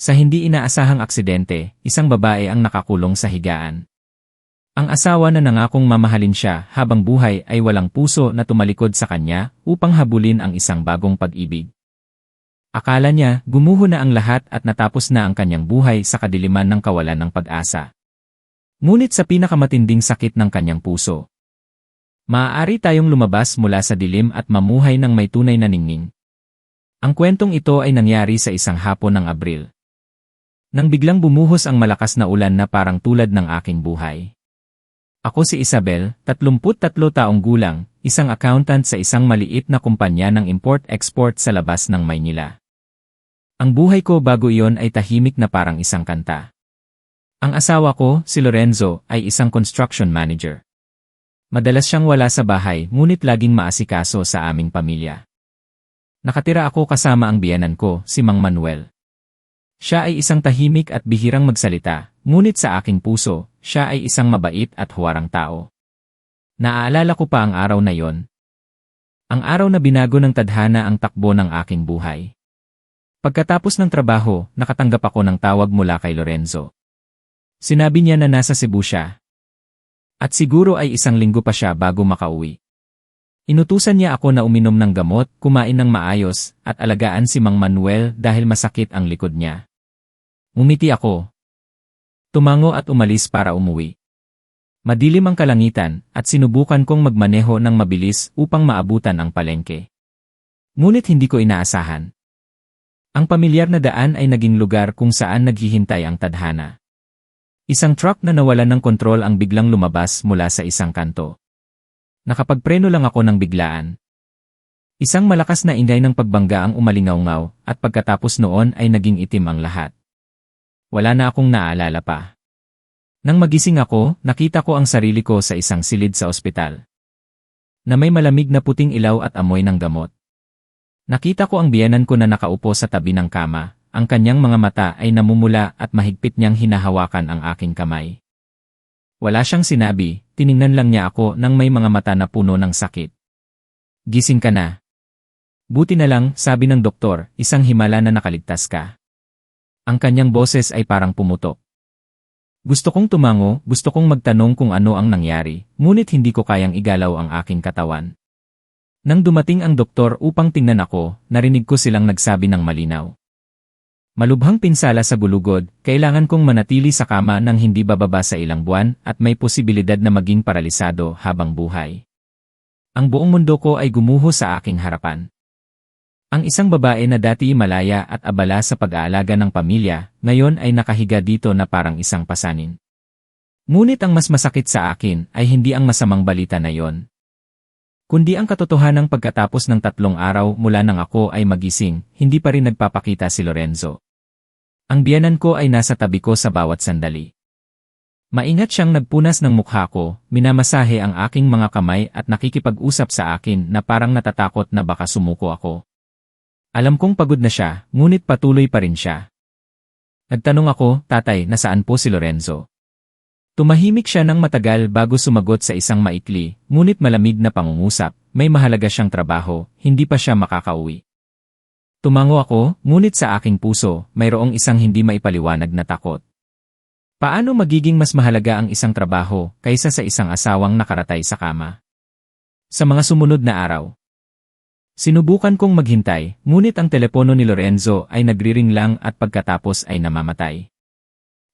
Sa hindi inaasahang aksidente, isang babae ang nakakulong sa higaan. Ang asawa na nangakong mamahalin siya habang buhay ay walang puso na tumalikod sa kanya upang habulin ang isang bagong pag-ibig. Akala niya gumuho na ang lahat at natapos na ang kanyang buhay sa kadiliman ng kawalan ng pag-asa. Ngunit sa pinakamatinding sakit ng kanyang puso, maaari tayong lumabas mula sa dilim at mamuhay ng may tunay na ningning. Ang kwentong ito ay nangyari sa isang hapon ng Abril. Nang biglang bumuhos ang malakas na ulan na parang tulad ng aking buhay. Ako si Isabel, 33 taong gulang, isang accountant sa isang maliit na kumpanya ng import-export sa labas ng Maynila. Ang buhay ko bago iyon ay tahimik na parang isang kanta. Ang asawa ko, si Lorenzo, ay isang construction manager. Madalas siyang wala sa bahay ngunit laging maasikaso sa aming pamilya. Nakatira ako kasama ang biyenan ko, si Mang Manuel. Siya ay isang tahimik at bihirang magsalita, ngunit sa aking puso, siya ay isang mabait at huwarang tao. Naaalala ko pa ang araw na yon. Ang araw na binago ng tadhana ang takbo ng aking buhay. Pagkatapos ng trabaho, nakatanggap ako ng tawag mula kay Lorenzo. Sinabi niya na nasa Cebu siya. At siguro ay isang linggo pa siya bago makauwi. Inutusan niya ako na uminom ng gamot, kumain ng maayos, at alagaan si Mang Manuel dahil masakit ang likod niya. Umiti ako. Tumango at umalis para umuwi. Madilim ang kalangitan at sinubukan kong magmaneho ng mabilis upang maabutan ang palengke. Ngunit hindi ko inaasahan. Ang pamilyar na daan ay naging lugar kung saan naghihintay ang tadhana. Isang truck na nawalan ng kontrol ang biglang lumabas mula sa isang kanto. Nakapagpreno lang ako ng biglaan. Isang malakas na inday ng pagbangga ang umalingaw-ngaw at pagkatapos noon ay naging itim ang lahat. Wala na akong naaalala pa. Nang magising ako, nakita ko ang sarili ko sa isang silid sa ospital. Na may malamig na puting ilaw at amoy ng gamot. Nakita ko ang biyenan ko na nakaupo sa tabi ng kama, ang kanyang mga mata ay namumula at mahigpit niyang hinahawakan ang aking kamay. Wala siyang sinabi, tiningnan lang niya ako nang may mga mata na puno ng sakit. Gising ka na. Buti na lang, sabi ng doktor, isang himala na nakaligtas ka. Ang kanyang boses ay parang pumutok. Gusto kong tumango, gusto kong magtanong kung ano ang nangyari, ngunit hindi ko kayang igalaw ang aking katawan. Nang dumating ang doktor upang tingnan ako, narinig ko silang nagsabi ng malinaw. Malubhang pinsala sa gulugod, kailangan kong manatili sa kama nang hindi bababa sa ilang buwan at may posibilidad na maging paralisado habang buhay. Ang buong mundo ko ay gumuho sa aking harapan. Ang isang babae na dati malaya at abala sa pag-aalaga ng pamilya, ngayon ay nakahiga dito na parang isang pasanin. Ngunit ang mas masakit sa akin ay hindi ang masamang balita na yon, kundi ang katotohanang pagkatapos ng 3 araw mula nang ako ay magising, hindi pa rin nagpapakita si Lorenzo. Ang biyenan ko ay nasa tabi ko sa bawat sandali. Maingat siyang nagpunas ng mukha ko, minamasahe ang aking mga kamay at nakikipag-usap sa akin na parang natatakot na baka sumuko ako. Alam kong pagod na siya, ngunit patuloy pa rin siya. Nagtanong ako, tatay, nasaan po si Lorenzo? Tumahimik siya ng matagal bago sumagot sa isang maikli, ngunit malamig na pangungusap, may mahalaga siyang trabaho, hindi pa siya makakauwi. Tumango ako, ngunit sa aking puso, mayroong isang hindi maipaliwanag na takot. Paano magiging mas mahalaga ang isang trabaho kaysa sa isang asawang nakaratay sa kama? Sa mga sumunod na araw, sinubukan kong maghintay, ngunit ang telepono ni Lorenzo ay nagriring lang at pagkatapos ay namamatay.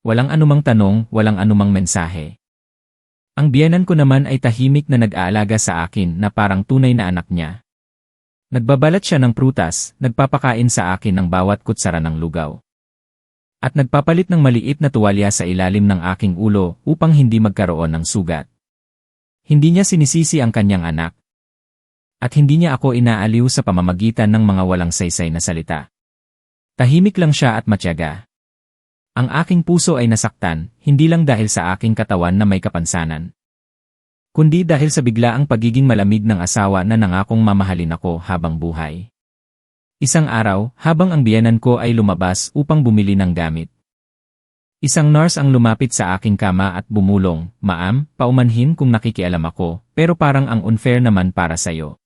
Walang anumang tanong, walang anumang mensahe. Ang biyenan ko naman ay tahimik na nag-aalaga sa akin na parang tunay na anak niya. Nagbabalat siya ng prutas, nagpapakain sa akin ng bawat kutsara ng lugaw. At nagpapalit ng maliit na tuwalya sa ilalim ng aking ulo upang hindi magkaroon ng sugat. Hindi niya sinisisi ang kanyang anak. At hindi niya ako inaaliw sa pamamagitan ng mga walang saysay na salita. Tahimik lang siya at matyaga. Ang aking puso ay nasaktan, hindi lang dahil sa aking katawan na may kapansanan, kundi dahil sa biglaang pagiging malamig ng asawa na nangakong mamahalin ako habang buhay. Isang araw, habang ang biyenan ko ay lumabas upang bumili ng gamit, isang nurse ang lumapit sa aking kama at bumulong, "Ma'am, paumanhin kung nakikialam ako, pero parang ang unfair naman para sayo.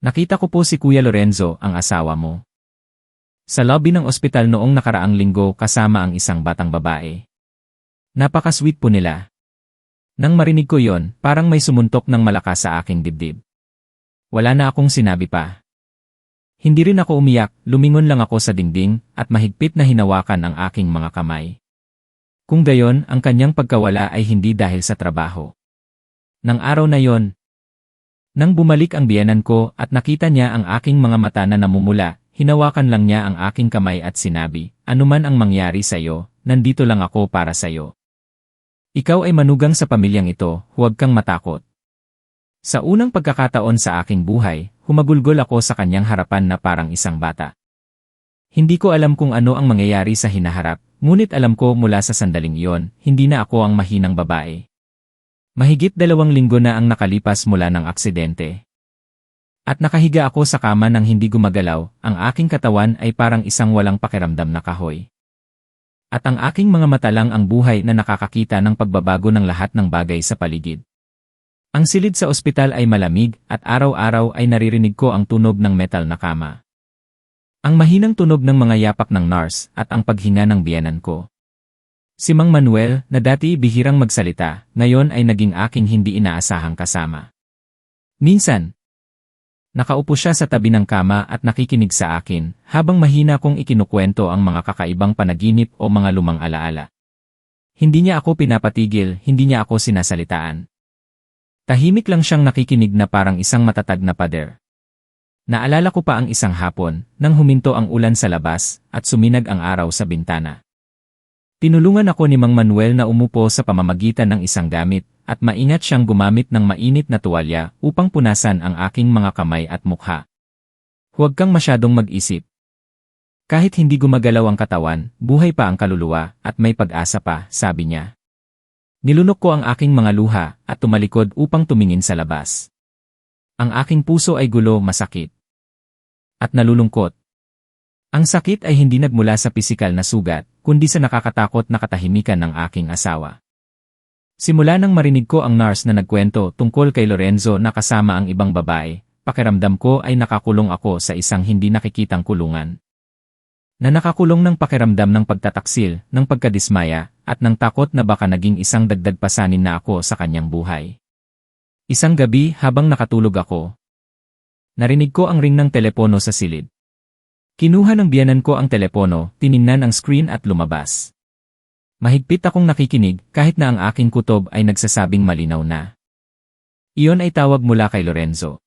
Nakita ko po si Kuya Lorenzo, ang asawa mo." Sa lobby ng ospital noong nakaraang linggo kasama ang isang batang babae. Napaka-sweet po nila. Nang marinig ko yon, parang may sumuntok ng malakas sa aking dibdib. Wala na akong sinabi pa. Hindi rin ako umiyak, lumingon lang ako sa dingding at mahigpit na hinawakan ang aking mga kamay. Kung gayon, ang kanyang pagkawala ay hindi dahil sa trabaho. Nang araw na yon, nang bumalik ang biyenan ko at nakita niya ang aking mga mata na namumula, hinawakan lang niya ang aking kamay at sinabi, "Anuman ang mangyari sa iyo, nandito lang ako para sa iyo. Ikaw ay manugang sa pamilyang ito, huwag kang matakot." Sa unang pagkakataon sa aking buhay, humagulgol ako sa kanyang harapan na parang isang bata. Hindi ko alam kung ano ang mangyayari sa hinaharap, ngunit alam ko mula sa sandaling iyon, hindi na ako ang mahinang babae. Mahigit 2 linggo na ang nakalipas mula ng aksidente. At nakahiga ako sa kama nang hindi gumagalaw, ang aking katawan ay parang isang walang pakiramdam na kahoy. At ang aking mga mata lang ang buhay na nakakakita ng pagbabago ng lahat ng bagay sa paligid. Ang silid sa ospital ay malamig at araw-araw ay naririnig ko ang tunog ng metal na kama. Ang mahinang tunog ng mga yapak ng nurse at ang paghinga ng biyenan ko. Si Mang Manuel, na dati bihirang magsalita, ngayon ay naging aking hindi inaasahang kasama. Minsan, nakaupo siya sa tabi ng kama at nakikinig sa akin, habang mahina kong ikinukwento ang mga kakaibang panaginip o mga lumang alaala. Hindi niya ako pinapatigil, hindi niya ako sinasalitaan. Tahimik lang siyang nakikinig na parang isang matatag na pader. Naalala ko pa ang isang hapon, nang huminto ang ulan sa labas, at suminag ang araw sa bintana. Tinulungan ako ni Mang Manuel na umupo sa pamamagitan ng isang gamit, at maingat siyang gumamit ng mainit na tuwalya upang punasan ang aking mga kamay at mukha. Huwag kang masyadong mag-isip. Kahit hindi gumagalaw ang katawan, buhay pa ang kaluluwa, at may pag-asa pa, sabi niya. Nilunok ko ang aking mga luha at tumalikod upang tumingin sa labas. Ang aking puso ay gulo, masakit. At nalulungkot. Ang sakit ay hindi nagmula sa pisikal na sugat, kundi sa nakakatakot na katahimikan ng aking asawa. Simula nang marinig ko ang nurse na nagkwento tungkol kay Lorenzo na kasama ang ibang babae, pakiramdam ko ay nakakulong ako sa isang hindi nakikitang kulungan. Na nakakulong ng pakiramdam ng pagtataksil, ng pagkadismaya, at ng takot na baka naging isang dagdag pasanin na ako sa kanyang buhay. Isang gabi habang nakatulog ako, narinig ko ang ring ng telepono sa silid. Kinuha ng biyenan ko ang telepono, tiningnan ang screen at lumabas. Mahigpit akong nakikinig kahit na ang aking kutob ay nagsasabing malinaw na. Iyon ay tawag mula kay Lorenzo.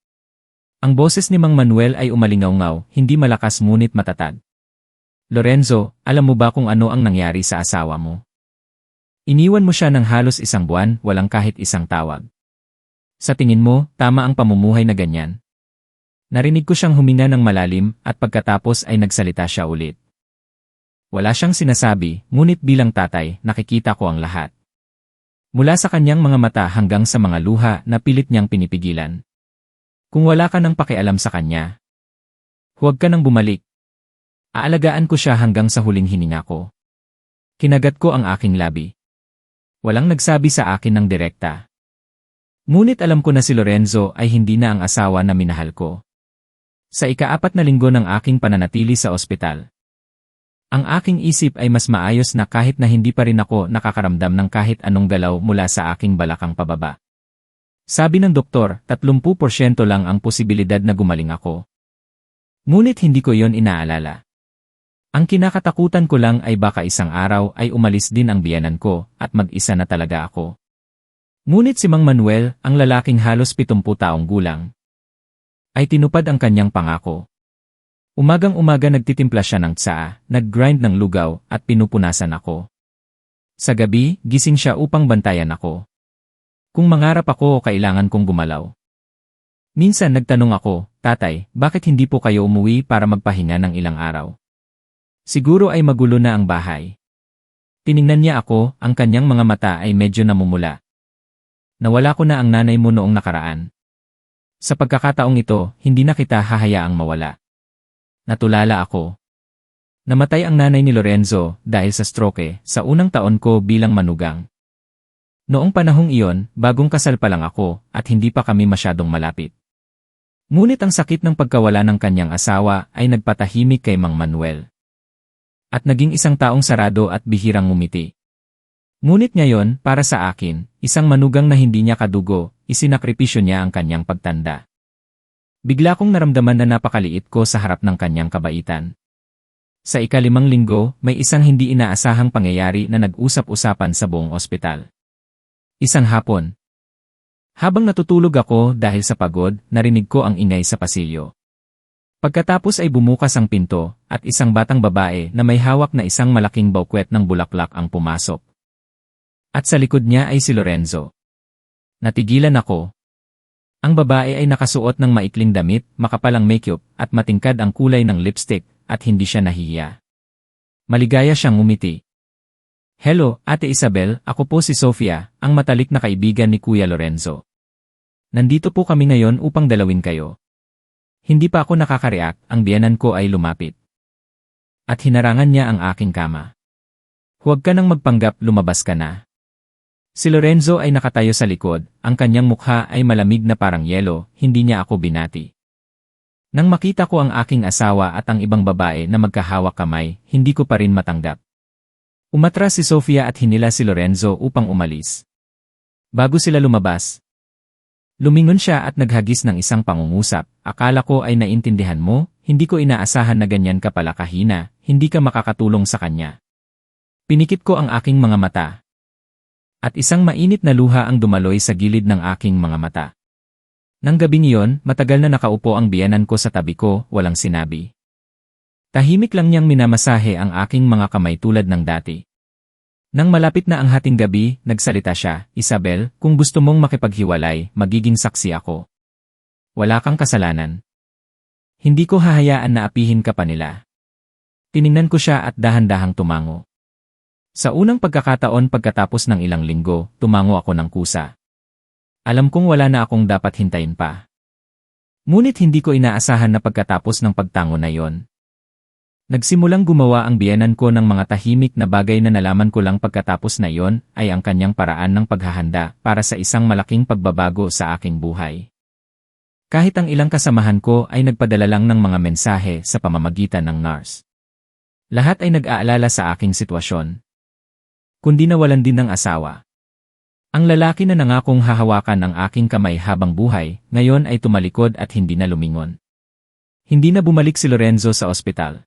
Ang boses ni Mang Manuel ay umalingaw-ngaw, hindi malakas ngunit matatag. Lorenzo, alam mo ba kung ano ang nangyari sa asawa mo? Iniwan mo siya ng halos 1 buwan, walang kahit isang tawag. Sa tingin mo, tama ang pamumuhay na ganyan? Narinig ko siyang huminga ng malalim at pagkatapos ay nagsalita siya ulit. Wala siyang sinasabi, ngunit bilang tatay, nakikita ko ang lahat. Mula sa kanyang mga mata hanggang sa mga luha na pilit niyang pinipigilan. Kung wala ka nang pakialam sa kanya, huwag ka nang bumalik. Aalagaan ko siya hanggang sa huling hininga ko. Kinagat ko ang aking labi. Walang nagsabi sa akin ng direkta. Ngunit alam ko na si Lorenzo ay hindi na ang asawa na minahal ko. Sa ika-4 na linggo ng aking pananatili sa ospital, ang aking isip ay mas maayos na kahit na hindi pa rin ako nakakaramdam ng kahit anong galaw mula sa aking balakang pababa. Sabi ng doktor, 30% lang ang posibilidad na gumaling ako. Ngunit hindi ko yon inaalala. Ang kinakatakutan ko lang ay baka isang araw ay umalis din ang biyenan ko at mag-isa na talaga ako. Ngunit si Mang Manuel, ang lalaking halos 70 taong gulang, ay tinupad ang kanyang pangako. Umagang-umaga nagtitimpla siya ng tsaa, nag-grind ng lugaw at pinupunasan ako. Sa gabi, gising siya upang bantayan ako. Kung mangarap ako o kailangan kong gumalaw. Minsan nagtanong ako, "Tatay, bakit hindi po kayo umuwi para magpahinga ng ilang araw? Siguro ay magulo na ang bahay." Tiningnan niya ako, ang kanyang mga mata ay medyo namumula. "Nawala ko na ang nanay mo noong nakaraan. Sa pagkakataong ito, hindi na kita hahayaang mawala." Natulala ako. Namatay ang nanay ni Lorenzo dahil sa stroke sa unang taon ko bilang manugang. Noong panahong iyon, bagong kasal pa lang ako at hindi pa kami masyadong malapit. Ngunit ang sakit ng pagkawala ng kanyang asawa ay nagpatahimik kay Mang Manuel. At naging isang taong sarado at bihirang ngumiti. Ngunit ngayon, para sa akin, isang manugang na hindi niya kadugo, isinakripisyo niya ang kanyang pagtanda. Bigla kong naramdaman na napakaliit ko sa harap ng kanyang kabaitan. Sa ika-5 linggo, may isang hindi inaasahang pangyayari na nag-usap-usapan sa buong ospital. Isang hapon. Habang natutulog ako dahil sa pagod, narinig ko ang ingay sa pasilyo. Pagkatapos ay bumukas ang pinto, at isang batang babae na may hawak na isang malaking bouquet ng bulaklak ang pumasok. At sa likod niya ay si Lorenzo. Natigilan ako. Ang babae ay nakasuot ng maikling damit, makapalang makeup, at matingkad ang kulay ng lipstick, at hindi siya nahihiya. Maligaya siyang ngumiti. Hello, Ate Isabel, ako po si Sofia, ang matalik na kaibigan ni Kuya Lorenzo. Nandito po kami ngayon upang dalawin kayo. Hindi pa ako nakakareact, ang biyenan ko ay lumapit. At hinarangan niya ang aking kama. Huwag ka nang magpanggap, lumabas ka na. Si Lorenzo ay nakatayo sa likod, ang kanyang mukha ay malamig na parang yelo, hindi niya ako binati. Nang makita ko ang aking asawa at ang ibang babae na magkahawak kamay, hindi ko pa rin matanggap. Umatras si Sofia at hinila si Lorenzo upang umalis. Bago sila lumabas, lumingon siya at naghagis ng isang pangungusap. Akala ko ay naintindihan mo, hindi ko inaasahan na ganyan ka pala kahina, hindi ka makakatulong sa kanya. Pinikit ko ang aking mga mata. At isang mainit na luha ang dumaloy sa gilid ng aking mga mata. Nang gabing iyon, matagal na nakaupo ang biyenan ko sa tabi ko, walang sinabi. Tahimik lang niyang minamasahe ang aking mga kamay tulad ng dati. Nang malapit na ang hating gabi, nagsalita siya, Isabel, kung gusto mong makipaghiwalay, magiging saksi ako. Wala kang kasalanan. Hindi ko hahayaan na apihin ka pa nila. Tiningnan ko siya at dahan-dahang tumango. Sa unang pagkakataon pagkatapos ng ilang linggo, tumango ako ng kusa. Alam kong wala na akong dapat hintayin pa. Ngunit hindi ko inaasahan na pagkatapos ng pagtango na yon. Nagsimulang gumawa ang biyenan ko ng mga tahimik na bagay na nalaman ko lang pagkatapos na yon ay ang kanyang paraan ng paghahanda para sa isang malaking pagbabago sa aking buhay. Kahit ang ilang kasamahan ko ay nagpadala lang ng mga mensahe sa pamamagitan ng nurse. Lahat ay nag-aalala sa aking sitwasyon. Kundi nawalan din ng asawa. Ang lalaki na nangakong hahawakan ang aking kamay habang buhay, ngayon ay tumalikod at hindi na lumingon. Hindi na bumalik si Lorenzo sa ospital.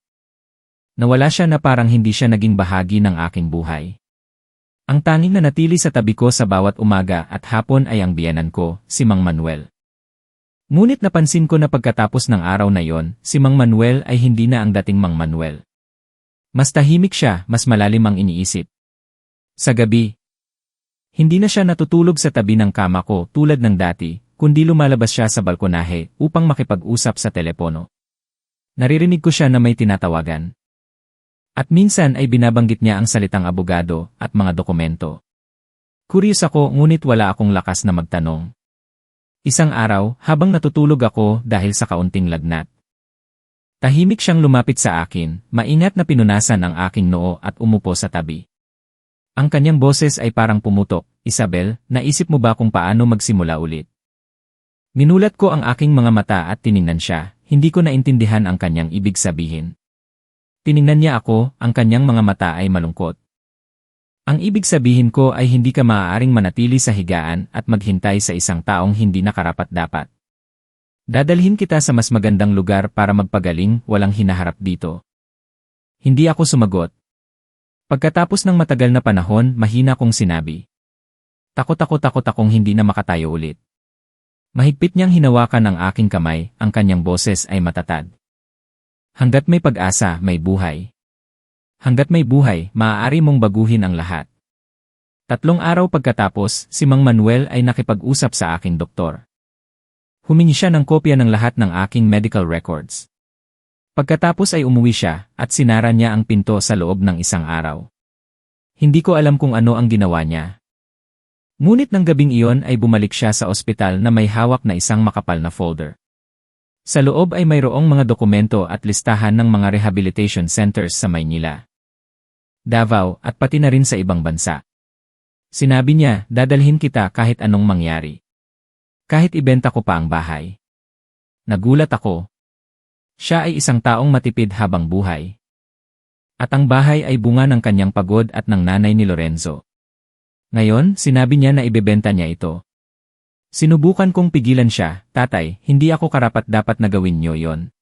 Nawala siya na parang hindi siya naging bahagi ng aking buhay. Ang tanging na natili sa tabi ko sa bawat umaga at hapon ay ang biyenan ko, si Mang Manuel. Ngunit napansin ko na pagkatapos ng araw na yon, si Mang Manuel ay hindi na ang dating Mang Manuel. Mas tahimik siya, mas malalim ang iniisip. Sa gabi, hindi na siya natutulog sa tabi ng kama ko tulad ng dati, kundi lumalabas siya sa balkonahe upang makipag-usap sa telepono. Naririnig ko siya na may tinatawagan. At minsan ay binabanggit niya ang salitang abogado at mga dokumento. Curious ako ngunit wala akong lakas na magtanong. Isang araw, habang natutulog ako dahil sa kaunting lagnat. Tahimik siyang lumapit sa akin, maingat na pinunasan ang aking noo at umupo sa tabi. Ang kanyang boses ay parang pumutok, Isabel, naisip mo ba kung paano magsimula ulit? Minulat ko ang aking mga mata at tiningnan siya, hindi ko naintindihan ang kanyang ibig sabihin. Tiningnan niya ako, ang kanyang mga mata ay malungkot. Ang ibig sabihin ko ay hindi ka maaaring manatili sa higaan at maghintay sa isang taong hindi nakarapat-dapat. Dadalhin kita sa mas magandang lugar para magpagaling, walang hinaharap dito. Hindi ako sumagot. Pagkatapos ng matagal na panahon, mahina kong sinabi. Takot akong hindi na makatayo ulit. Mahigpit niyang hinawakan ang aking kamay, ang kanyang boses ay matatag. Hanggat may pag-asa, may buhay. Hanggat may buhay, maaari mong baguhin ang lahat. 3 araw pagkatapos, si Mang Manuel ay nakipag-usap sa aking doktor. Humingi siya ng kopya ng lahat ng aking medical records. Pagkatapos ay umuwi siya, at sinara niya ang pinto sa loob ng isang araw. Hindi ko alam kung ano ang ginawa niya. Ngunit ng gabing iyon ay bumalik siya sa ospital na may hawak na isang makapal na folder. Sa loob ay mayroong mga dokumento at listahan ng mga rehabilitation centers sa Maynila, Davao at pati na rin sa ibang bansa. Sinabi niya, dadalhin kita kahit anong mangyari. Kahit ibenta ko pa ang bahay. Nagulat ako. Siya ay isang taong matipid habang buhay. At ang bahay ay bunga ng kanyang pagod at ng nanay ni Lorenzo. Ngayon, sinabi niya na ibebenta niya ito. Sinubukan kong pigilan siya, tatay, hindi ako karapat-dapat na gawin niyo yon.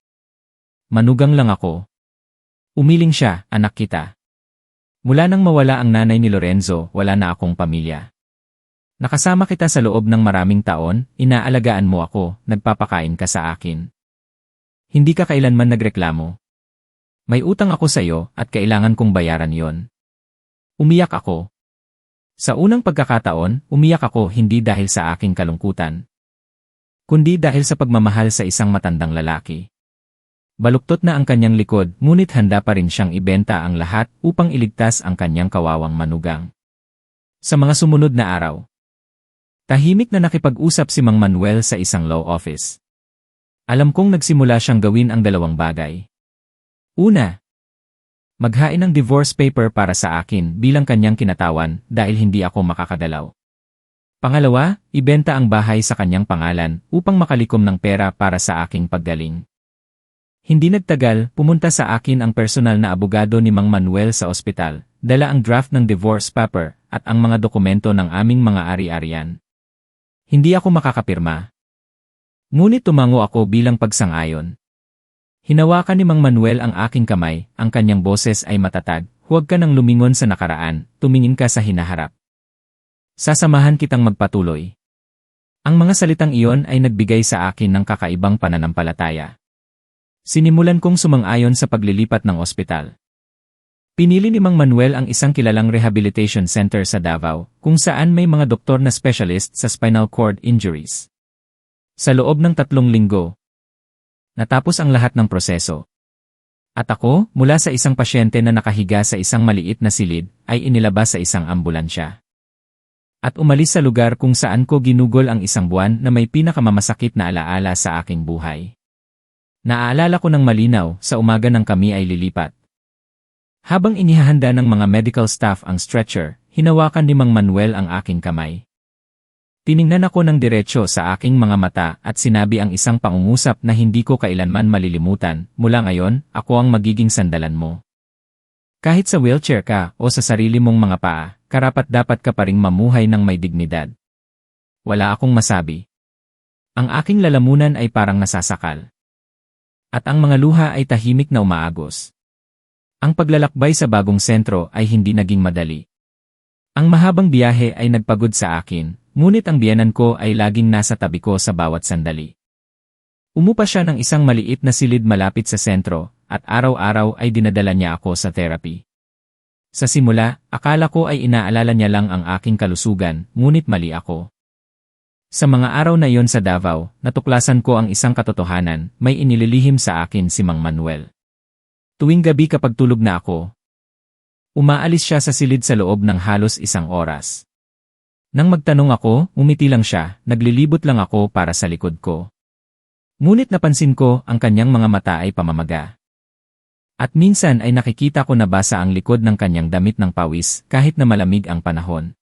Manugang lang ako. Umiling siya, anak kita. Mula nang mawala ang nanay ni Lorenzo, wala na akong pamilya. Nakasama kita sa loob ng maraming taon, inaalagaan mo ako, nagpapakain ka sa akin. Hindi ka kailanman nagreklamo. May utang ako sa iyo at kailangan kong bayaran yon. Umiyak ako. Sa unang pagkakataon, umiyak ako hindi dahil sa aking kalungkutan, kundi dahil sa pagmamahal sa isang matandang lalaki. Baluktot na ang kanyang likod, ngunit handa pa rin siyang ibenta ang lahat upang iligtas ang kanyang kawawang manugang. Sa mga sumunod na araw, tahimik na nakipag-usap si Mang Manuel sa isang law office. Alam kong nagsimula siyang gawin ang dalawang bagay. Una, maghain ng divorce paper para sa akin bilang kanyang kinatawan dahil hindi ako makakadalaw. Pangalawa, ibenta ang bahay sa kanyang pangalan upang makalikom ng pera para sa aking paggaling. Hindi nagtagal, pumunta sa akin ang personal na abogado ni Mang Manuel sa ospital, dala ang draft ng divorce paper at ang mga dokumento ng aming mga ari-arian. Hindi ako makakapirma. Ngunit tumango ako bilang pagsang-ayon. Hinawakan ni Mang Manuel ang aking kamay, ang kanyang boses ay matatag, huwag ka nang lumingon sa nakaraan, tumingin ka sa hinaharap. Sasamahan kitang magpatuloy. Ang mga salitang iyon ay nagbigay sa akin ng kakaibang pananampalataya. Sinimulan kong sumang-ayon sa paglilipat ng ospital. Pinili ni Mang Manuel ang isang kilalang rehabilitation center sa Davao, kung saan may mga doktor na specialist sa spinal cord injuries. Sa loob ng 3 linggo, natapos ang lahat ng proseso. At ako, mula sa isang pasyente na nakahiga sa isang maliit na silid, ay inilabas sa isang ambulansya. At umalis sa lugar kung saan ko ginugol ang isang buwan na may pinakamamasakit na alaala sa aking buhay. Naaalala ko ng malinaw, sa umaga ng kami ay lilipat. Habang inihahanda ng mga medical staff ang stretcher, hinawakan ni Mang Manuel ang aking kamay. Tiningnan ako ng diretsyo sa aking mga mata at sinabi ang isang pangungusap na hindi ko kailanman malilimutan, mula ngayon, ako ang magiging sandalan mo. Kahit sa wheelchair ka o sa sarili mong mga paa, karapat-dapat ka pa ring mamuhay ng may dignidad. Wala akong masabi. Ang aking lalamunan ay parang nasasakal. At ang mga luha ay tahimik na umaagos. Ang paglalakbay sa bagong sentro ay hindi naging madali. Ang mahabang biyahe ay nagpagod sa akin, ngunit ang biyenan ko ay laging nasa tabi ko sa bawat sandali. Umupa siya ng isang maliit na silid malapit sa sentro, at araw-araw ay dinadala niya ako sa therapy. Sa simula, akala ko ay inaalala niya lang ang aking kalusugan, ngunit mali ako. Sa mga araw na iyon sa Davao, natuklasan ko ang isang katotohanan, may inililihim sa akin si Mang Manuel. Tuwing gabi kapag tulog na ako, umaalis siya sa silid sa loob ng halos 1 oras. Nang magtanong ako, umiti lang siya, naglilibot lang ako para sa likod ko. Ngunit napansin ko, ang kanyang mga mata ay pamamaga. At minsan ay nakikita ko na basa ang likod ng kanyang damit ng pawis kahit na malamig ang panahon.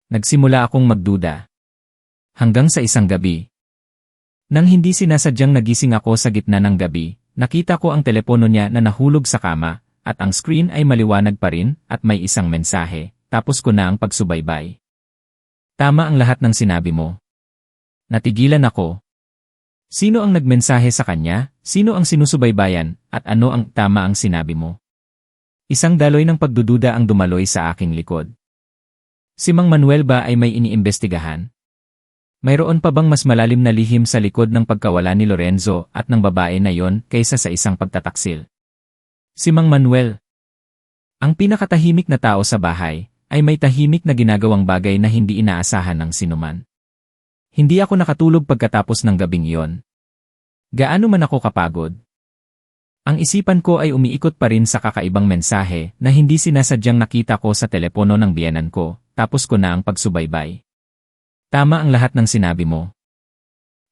Nagsimula akong magduda. Hanggang sa isang gabi. Nang hindi sinasadyang nagising ako sa gitna ng gabi, nakita ko ang telepono niya na nahulog sa kama, at ang screen ay maliwanag pa rin at may isang mensahe, tapos ko na ang pagsubaybay. Tama ang lahat ng sinabi mo. Natigilan ako. Sino ang nagmensahe sa kanya, sino ang sinusubaybayan, at ano ang tama ang sinabi mo? Isang daloy ng pagdududa ang dumaloy sa aking likod. Si Mang Manuel ba ay may iniimbestigahan? Mayroon pa bang mas malalim na lihim sa likod ng pagkawala ni Lorenzo at ng babae na yon kaysa sa isang pagtataksil? Si Mang Manuel, ang pinakatahimik na tao sa bahay, ay may tahimik na ginagawang bagay na hindi inaasahan ng sinuman. Hindi ako nakatulog pagkatapos ng gabing iyon. Gaano man ako kapagod. Ang isipan ko ay umiikot pa rin sa kakaibang mensahe na hindi sinasadyang nakita ko sa telepono ng biyenan ko, tapos ko na ang pagsubaybay. Tama ang lahat ng sinabi mo.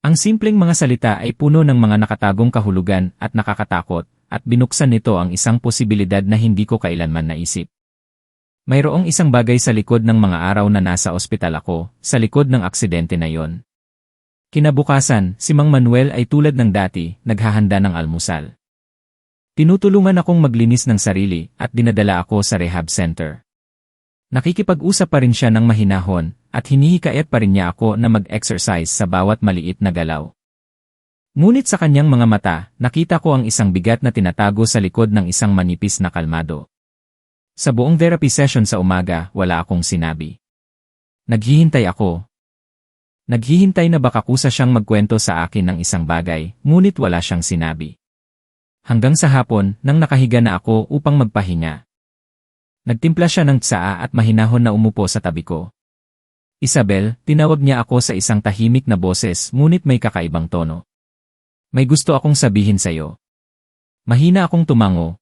Ang simpleng mga salita ay puno ng mga nakatagong kahulugan at nakakatakot, at binuksan nito ang isang posibilidad na hindi ko kailanman naisip. Mayroong isang bagay sa likod ng mga araw na nasa ospital ako, sa likod ng aksidente na yon. Kinabukasan, si Mang Manuel ay tulad ng dati, naghahanda ng almusal. Tinutulungan akong maglinis ng sarili at dinadala ako sa rehab center. Nakikipag-usap pa rin siya ng mahinahon at hinihikayat pa rin niya ako na mag-exercise sa bawat maliit na galaw. Ngunit sa kanyang mga mata, nakita ko ang isang bigat na tinatago sa likod ng isang manipis na kalmado. Sa buong therapy session sa umaga, wala akong sinabi. Naghihintay ako. Naghihintay na baka kusa siyang magkwento sa akin ng isang bagay, ngunit wala siyang sinabi. Hanggang sa hapon, nang nakahiga na ako upang magpahinga. Nagtimpla siya ng tsaa at mahinahon na umupo sa tabi ko. Isabel, tinawag niya ako sa isang tahimik na boses ngunit may kakaibang tono. May gusto akong sabihin sa'yo. Mahina akong tumango.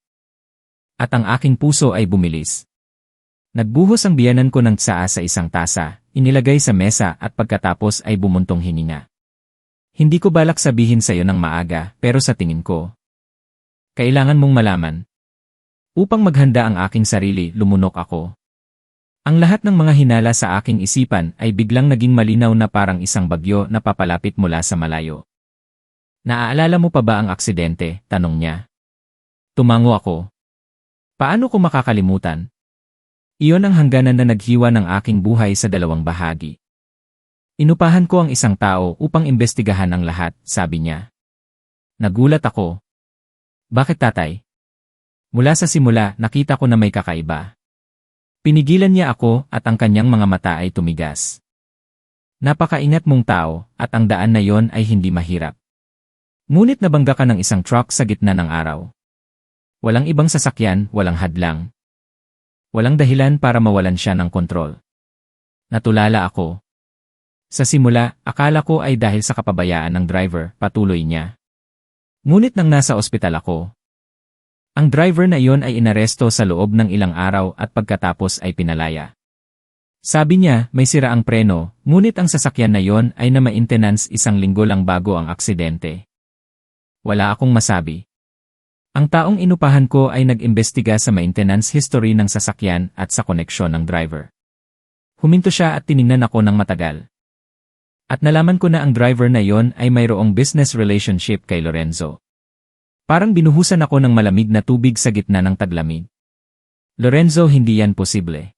At ang aking puso ay bumilis. Nagbuhos ang biyanan ko ng tsaa sa isang tasa, inilagay sa mesa at pagkatapos ay bumuntong hininga. Hindi ko balak sabihin sa'yo ng maaga pero sa tingin ko, kailangan mong malaman. Upang maghanda ang aking sarili, lumunok ako. Ang lahat ng mga hinala sa aking isipan ay biglang naging malinaw na parang isang bagyo na papalapit mula sa malayo. Naaalala mo pa ba ang aksidente? Tanong niya. Tumango ako. Paano ko makakalimutan? Iyon ang hangganan na naghiwa ng aking buhay sa dalawang bahagi. Inupahan ko ang isang tao upang imbestigahan ang lahat, sabi niya. Nagulat ako. Bakit tatay? Mula sa simula, nakita ko na may kakaiba. Pinigilan niya ako at ang kanyang mga mata ay tumigas. Napakaingat mong tao at ang daan na yon ay hindi mahirap. Ngunit nabangga ka ng isang truck sa gitna ng araw. Walang ibang sasakyan, walang hadlang. Walang dahilan para mawalan siya ng kontrol. Natulala ako. Sa simula, akala ko ay dahil sa kapabayaan ng driver, patuloy niya. Ngunit nang nasa ospital ako, ang driver na iyon ay inaresto sa loob ng ilang araw at pagkatapos ay pinalaya. Sabi niya, may sira ang preno, ngunit ang sasakyan na iyon ay na maintenance 1 linggo lang bago ang aksidente. Wala akong masabi. Ang taong inupahan ko ay nag-imbestiga sa maintenance history ng sasakyan at sa koneksyon ng driver. Huminto siya at tiningnan ako ng matagal. At nalaman ko na ang driver na iyon ay mayroong business relationship kay Lorenzo. Parang binuhusan ako ng malamig na tubig sa gitna ng taglamig. Lorenzo, hindi yan posible.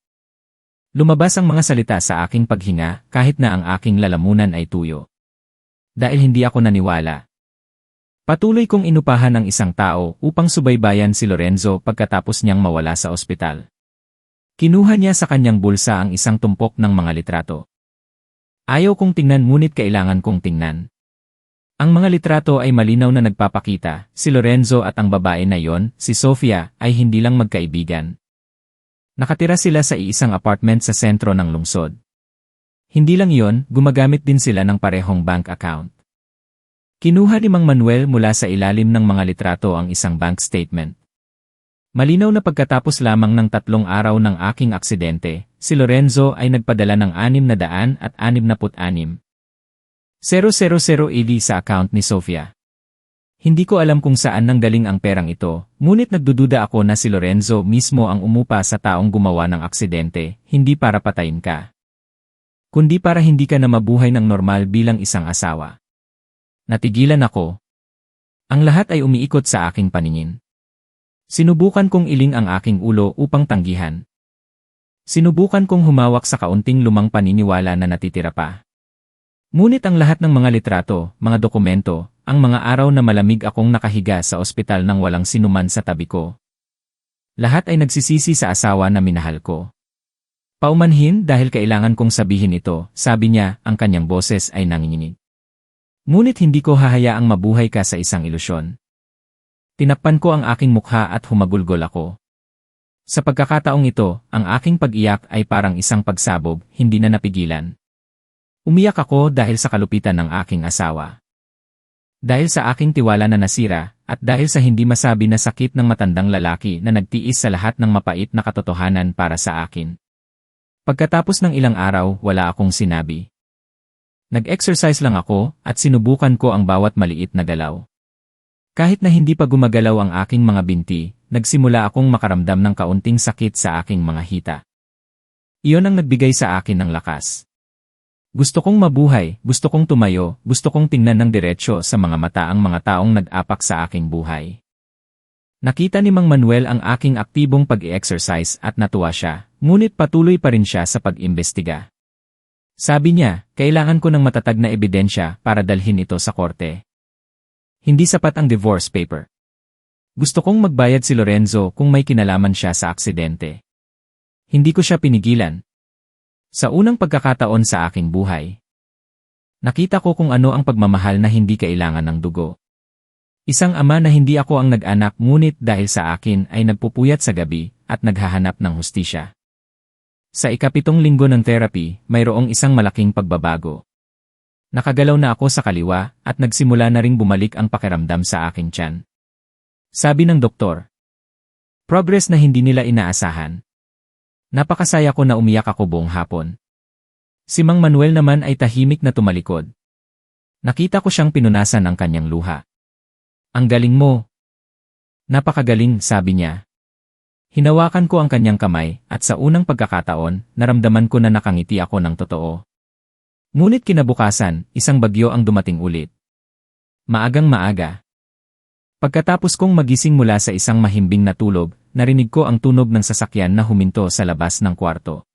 Lumabas ang mga salita sa aking paghinga kahit na ang aking lalamunan ay tuyo. Dahil hindi ako naniwala. Patuloy kong inupahan ang isang tao upang subaybayan si Lorenzo pagkatapos niyang mawala sa ospital. Kinuha niya sa kanyang bulsa ang isang tumpok ng mga litrato. Ayaw kong tingnan ngunit kailangan kong tingnan. Ang mga litrato ay malinaw na nagpapakita, si Lorenzo at ang babae na yon, si Sofia, ay hindi lang magkaibigan. Nakatira sila sa iisang apartment sa sentro ng lungsod. Hindi lang yon, gumagamit din sila ng parehong bank account. Kinuha ni Mang Manuel mula sa ilalim ng mga litrato ang isang bank statement. Malinaw na pagkatapos lamang ng 3 araw ng aking aksidente, si Lorenzo ay nagpadala ng 666,000 sa account ni Sofia. Hindi ko alam kung saan nanggaling ang perang ito, ngunit nagdududa ako na si Lorenzo mismo ang umupa sa taong gumawa ng aksidente, hindi para patayin ka, kundi para hindi ka na mabuhay ng normal bilang isang asawa. Natigilan ako. Ang lahat ay umiikot sa aking paningin. Sinubukan kong iling ang aking ulo upang tanggihan. Sinubukan kong humawak sa kaunting lumang paniniwala na natitira pa. Ngunit ang lahat ng mga litrato, mga dokumento, ang mga araw na malamig akong nakahiga sa ospital nang walang sinuman sa tabi ko. Lahat ay nagsisisi sa asawa na minahal ko. Paumanhin dahil kailangan kong sabihin ito, sabi niya, ang kanyang boses ay nanginginig. Ngunit hindi ko hahayaang mabuhay ka sa isang ilusyon. Tinakpan ko ang aking mukha at humagulgol ako. Sa pagkakataong ito, ang aking pag-iyak ay parang isang pagsabog, hindi na napigilan. Umiyak ako dahil sa kalupitan ng aking asawa. Dahil sa aking tiwala na nasira, at dahil sa hindi masabi na sakit ng matandang lalaki na nagtiis sa lahat ng mapait na katotohanan para sa akin. Pagkatapos ng ilang araw, wala akong sinabi. Nag-exercise lang ako at sinubukan ko ang bawat maliit na galaw. Kahit na hindi pa gumagalaw ang aking mga binti, nagsimula akong makaramdam ng kaunting sakit sa aking mga hita. Iyon ang nagbigay sa akin ng lakas. Gusto kong mabuhay, gusto kong tumayo, gusto kong tingnan ng diretsyo sa mga mata ang mga taong nag-apak sa aking buhay. Nakita ni Mang Manuel ang aking aktibong pag-i-exercise at natuwa siya, ngunit patuloy pa rin siya sa pag-imbestiga. Sabi niya, kailangan ko ng matatag na ebidensya para dalhin ito sa korte. Hindi sapat ang divorce paper. Gusto kong magbayad si Lorenzo kung may kinalaman siya sa aksidente. Hindi ko siya pinigilan. Sa unang pagkakataon sa aking buhay, nakita ko kung ano ang pagmamahal na hindi kailangan ng dugo. Isang ama na hindi ako ang nag-anak ngunit dahil sa akin ay nagpupuyat sa gabi at naghahanap ng hustisya. Sa ika-7 linggo ng therapy, mayroong isang malaking pagbabago. Nakagalaw na ako sa kaliwa at nagsimula na ring bumalik ang pakiramdam sa aking tiyan. Sabi ng doktor, progress na hindi nila inaasahan. Napakasaya ko na umiyak ako buong hapon. Si Mang Manuel naman ay tahimik na tumalikod. Nakita ko siyang pinunasan ang kanyang luha. Ang galing mo. Napakagaling, sabi niya. Hinawakan ko ang kanyang kamay at sa unang pagkakataon, naramdaman ko na nakangiti ako ng totoo. Ngunit kinabukasan, isang bagyo ang dumating ulit. Maagang maaga. Pagkatapos kong magising mula sa isang mahimbing na tulog, narinig ko ang tunog ng sasakyan na huminto sa labas ng kwarto.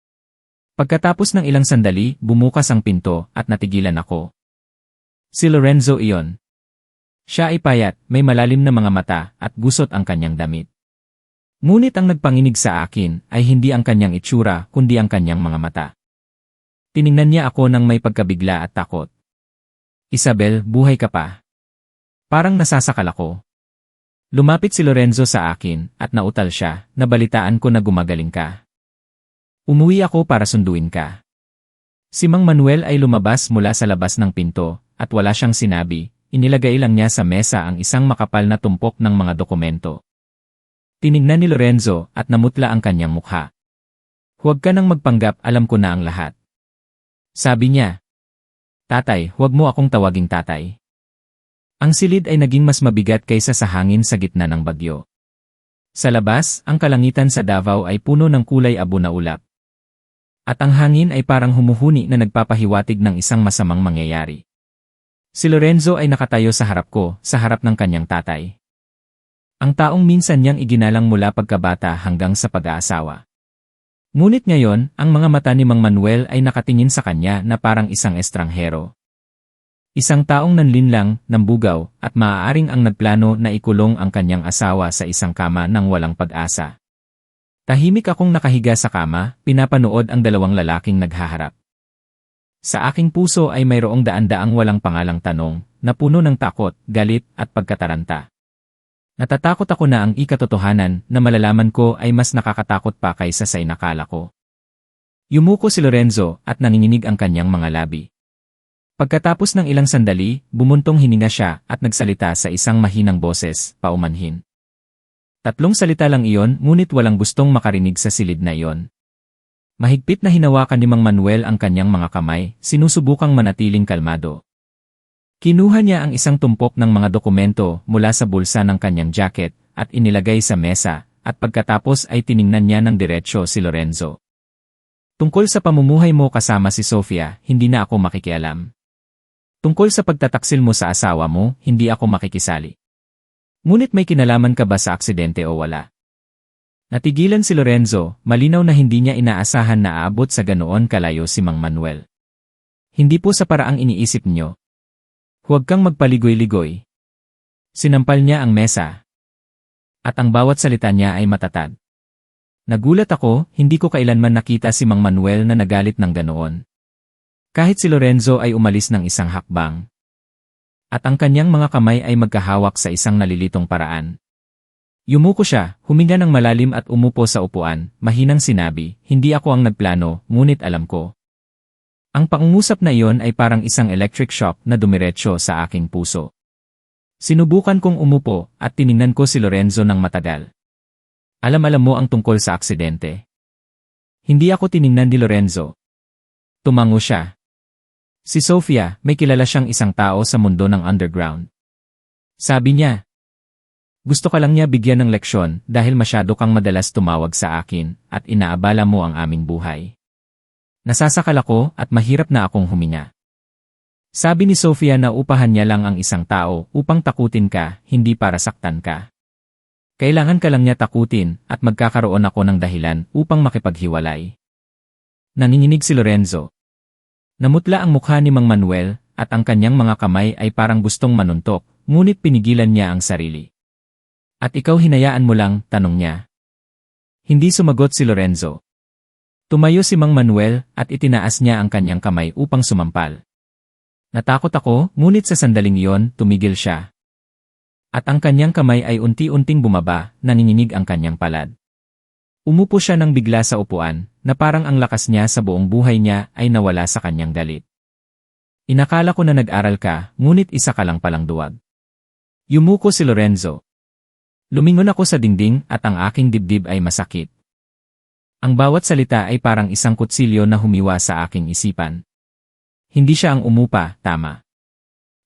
Pagkatapos ng ilang sandali, bumukas ang pinto at natigilan ako. Si Lorenzo iyon. Siya ay payat, may malalim na mga mata at gusot ang kanyang damit. Ngunit ang nagpanginig sa akin ay hindi ang kanyang itsura kundi ang kanyang mga mata. Tiningnan niya ako ng may pagkabigla at takot. Isabel, buhay ka pa. Parang nasasakal ako. Lumapit si Lorenzo sa akin at nautal siya, nabalitaan ko na gumagaling ka. Umuwi ako para sunduin ka. Si Mang Manuel ay lumabas mula sa labas ng pinto at wala siyang sinabi. Inilagay lang niya sa mesa ang isang makapal na tumpok ng mga dokumento. Tinignan ni Lorenzo at namutla ang kanyang mukha. Huwag ka nang magpanggap, alam ko na ang lahat. Sabi niya. Tatay, huwag mo akong tawaging tatay. Ang silid ay naging mas mabigat kaysa sa hangin sa gitna ng bagyo. Sa labas, ang kalangitan sa Davao ay puno ng kulay abo na ulap. At ang hangin ay parang humuhuni na nagpapahiwatig ng isang masamang mangyayari. Si Lorenzo ay nakatayo sa harap ko, sa harap ng kanyang tatay. Ang taong minsan niyang iginalang mula pagkabata hanggang sa pag-aasawa. Ngunit ngayon, ang mga mata ni Mang Manuel ay nakatingin sa kanya na parang isang estranghero. Isang taong nanlinlang, nambugaw, at maaaring ang nagplano na ikulong ang kanyang asawa sa isang kama ng walang pag-asa. Tahimik akong nakahiga sa kama, pinapanood ang dalawang lalaking naghaharap. Sa aking puso ay mayroong daan-daang walang pangalang tanong, na puno ng takot, galit, at pagkataranta. Natatakot ako na ang ikatotohanan na malalaman ko ay mas nakakatakot pa kaysa sa inakala ko. Yumuko si Lorenzo at nanginginig ang kanyang mga labi. Pagkatapos ng ilang sandali, bumuntong hininga siya at nagsalita sa isang mahinang boses, paumanhin. 3 salita lang iyon ngunit walang gustong makarinig sa silid na iyon. Mahigpit na hinawakan ni Mang Manuel ang kanyang mga kamay, sinusubukang manatiling kalmado. Kinuha niya ang isang tumpok ng mga dokumento mula sa bulsa ng kanyang jacket at inilagay sa mesa at pagkatapos ay tiningnan niya ng diretsyo si Lorenzo. Tungkol sa pamumuhay mo kasama si Sofia, hindi na ako makikialam. Tungkol sa pagtataksil mo sa asawa mo, hindi ako makikisali. Ngunit may kinalaman ka ba sa aksidente o wala? Natigilan si Lorenzo, malinaw na hindi niya inaasahan na aabot sa ganoon kalayo si Mang Manuel. Hindi po sa paraang iniisip niyo. Huwag kang magpaligoy-ligoy. Sinampal niya ang mesa. At ang bawat salita niya ay matatag. Nagulat ako, hindi ko kailanman nakita si Mang Manuel na nagalit ng ganoon. Kahit si Lorenzo ay umalis ng isang hakbang. At ang kanyang mga kamay ay magkahawak sa isang nalilitong paraan. Yumuko siya, huminga ng malalim at umupo sa upuan, mahinang sinabi, hindi ako ang nagplano, ngunit alam ko. Ang pangungusap na iyon ay parang isang electric shock na dumiretso sa aking puso. Sinubukan kong umupo at tiningnan ko si Lorenzo ng matagal. Alam mo ang tungkol sa aksidente. Hindi ako tiningnan ni Lorenzo. Tumango siya. Si Sofia, may kilala siyang isang tao sa mundo ng underground. Sabi niya, gusto ka lang niya bigyan ng leksyon dahil masyado kang madalas tumawag sa akin at inaabala mo ang aming buhay. Nasasakal ako at mahirap na akong huminga. Sabi ni Sofia na upahan niya lang ang isang tao upang takutin ka, hindi para saktan ka. Kailangan ka lang niya takutin at magkakaroon ako ng dahilan upang makipaghiwalay. Nanginginig si Lorenzo. Namutla ang mukha ni Mang Manuel at ang kanyang mga kamay ay parang gustong manuntok, ngunit pinigilan niya ang sarili. At ikaw hinayaan mo lang, tanong niya. Hindi sumagot si Lorenzo. Tumayo si Mang Manuel at itinaas niya ang kanyang kamay upang sumampal. Natakot ako, ngunit sa sandaling iyon, tumigil siya. At ang kanyang kamay ay unti-unting bumaba, nanginginig ang kanyang palad. Umupo siya nang bigla sa upuan, na parang ang lakas niya sa buong buhay niya ay nawala sa kanyang galit. Inakala ko na nag-aral ka, ngunit isa ka lang palang duwag. Yumuko si Lorenzo. Lumingon ako sa dingding at ang aking dibdib ay masakit. Ang bawat salita ay parang isang kutsilyo na humiwa sa aking isipan. Hindi siya ang umupa, tama.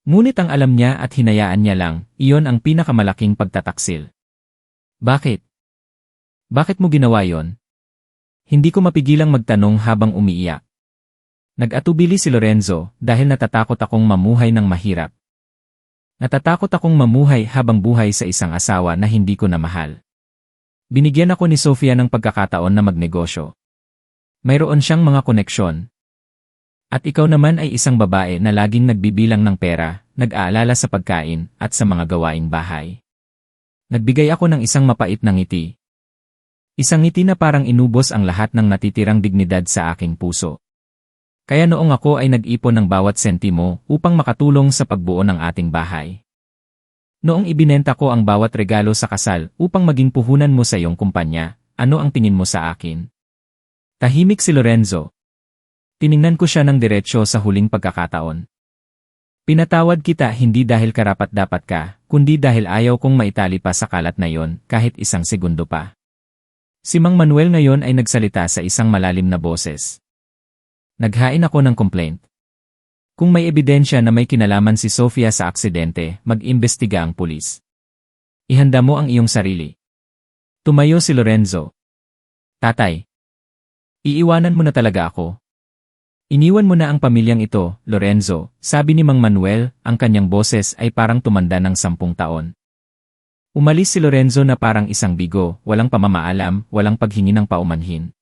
Ngunit ang alam niya at hinayaan niya lang, iyon ang pinakamalaking pagtataksil. Bakit? Bakit mo ginawa yon? Hindi ko mapigilang magtanong habang umiiyak. Nag-atubili si Lorenzo dahil natatakot akong mamuhay ng mahirap. Natatakot akong mamuhay habang buhay sa isang asawa na hindi ko na mahal. Binigyan ako ni Sofia ng pagkakataon na magnegosyo. Mayroon siyang mga koneksyon. At ikaw naman ay isang babae na laging nagbibilang ng pera, nag-aalala sa pagkain at sa mga gawaing bahay. Nagbigay ako ng isang mapait na ngiti. Isang ngiti na parang inubos ang lahat ng natitirang dignidad sa aking puso. Kaya noong ako ay nag-ipon ng bawat sentimo upang makatulong sa pagbuo ng ating bahay. Noong ibinenta ko ang bawat regalo sa kasal upang maging puhunan mo sa iyong kumpanya, ano ang tingin mo sa akin? Tahimik si Lorenzo. Tiningnan ko siya ng diretsyo sa huling pagkakataon. Pinatawad kita hindi dahil karapat-dapat ka, kundi dahil ayaw kong maitali pa sa kalat na yon kahit isang segundo pa. Si Mang Manuel ngayon ay nagsalita sa isang malalim na boses. Naghain ako ng complaint. Kung may ebidensya na may kinalaman si Sofia sa aksidente, mag-imbestiga ang pulis. Ihanda mo ang iyong sarili. Tumayo si Lorenzo. Tatay. Iiwanan mo na talaga ako. Iniwan mo na ang pamilyang ito, Lorenzo, sabi ni Mang Manuel, ang kanyang boses ay parang tumanda ng 10 taon. Umalis si Lorenzo na parang isang bigo, walang pamamaalam, walang paghingi ng paumanhin.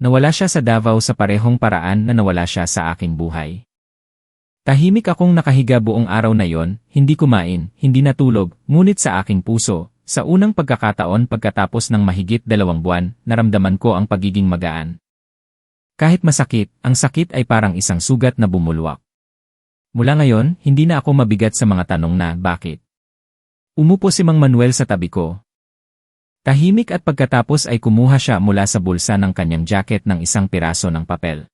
Nawala siya sa Davao sa parehong paraan na nawala siya sa aking buhay. Tahimik akong nakahiga buong araw na yon, hindi kumain, hindi natulog, ngunit sa aking puso, sa unang pagkakataon pagkatapos ng mahigit 2 buwan, naramdaman ko ang pagiging magaan. Kahit masakit, ang sakit ay parang isang sugat na bumulwak. Mula ngayon, hindi na ako mabigat sa mga tanong na bakit. Umupo si Mang Manuel sa tabi ko. Tahimik at pagkatapos ay kumuha siya mula sa bulsa ng kanyang jacket ng isang piraso ng papel.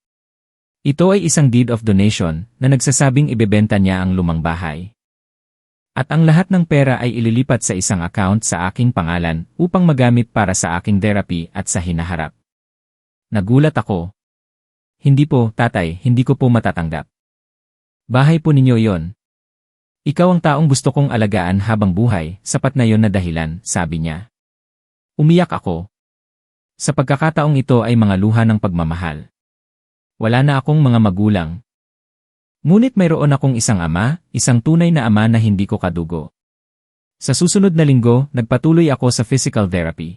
Ito ay isang deed of donation na nagsasabing ibebenta niya ang lumang bahay. At ang lahat ng pera ay ililipat sa isang account sa aking pangalan upang magamit para sa aking therapy at sa hinaharap. Nagulat ako. Hindi po, tatay, hindi ko po matatanggap. Bahay po ninyo yon. Ikaw ang taong gusto kong alagaan habang buhay, sapat na yon na dahilan, sabi niya. Umiyak ako. Sa pagkakataong ito ay mga luha ng pagmamahal. Wala na akong mga magulang. Ngunit mayroon akong isang ama, isang tunay na ama na hindi ko kadugo. Sa susunod na linggo, nagpatuloy ako sa physical therapy.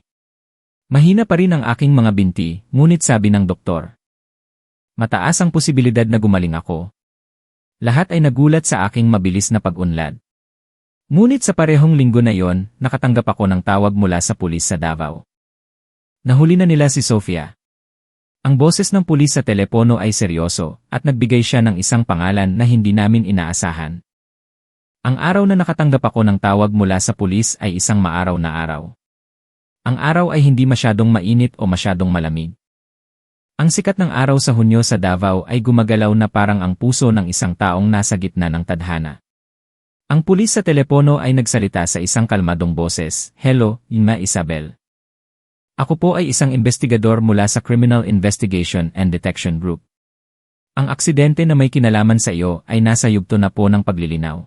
Mahina pa rin ang aking mga binti, ngunit sabi ng doktor. Mataas ang posibilidad na gumaling ako. Lahat ay nagulat sa aking mabilis na pag-unlad. Ngunit sa parehong linggo na yon, nakatanggap ako ng tawag mula sa pulis sa Davao. Nahuli na nila si Sofia. Ang boses ng pulis sa telepono ay seryoso at nagbigay siya ng isang pangalan na hindi namin inaasahan. Ang araw na nakatanggap ako ng tawag mula sa pulis ay isang maaraw na araw. Ang araw ay hindi masyadong mainit o masyadong malamig. Ang sikat ng araw sa Hunyo sa Davao ay gumagalaw na parang ang puso ng isang taong nasa gitna ng tadhana. Ang pulis sa telepono ay nagsalita sa isang kalmadong boses, "Hello, Ima Isabel. Ako po ay isang investigador mula sa Criminal Investigation and Detection Group. Ang aksidente na may kinalaman sa iyo ay nasa yugto na po ng paglilinaw.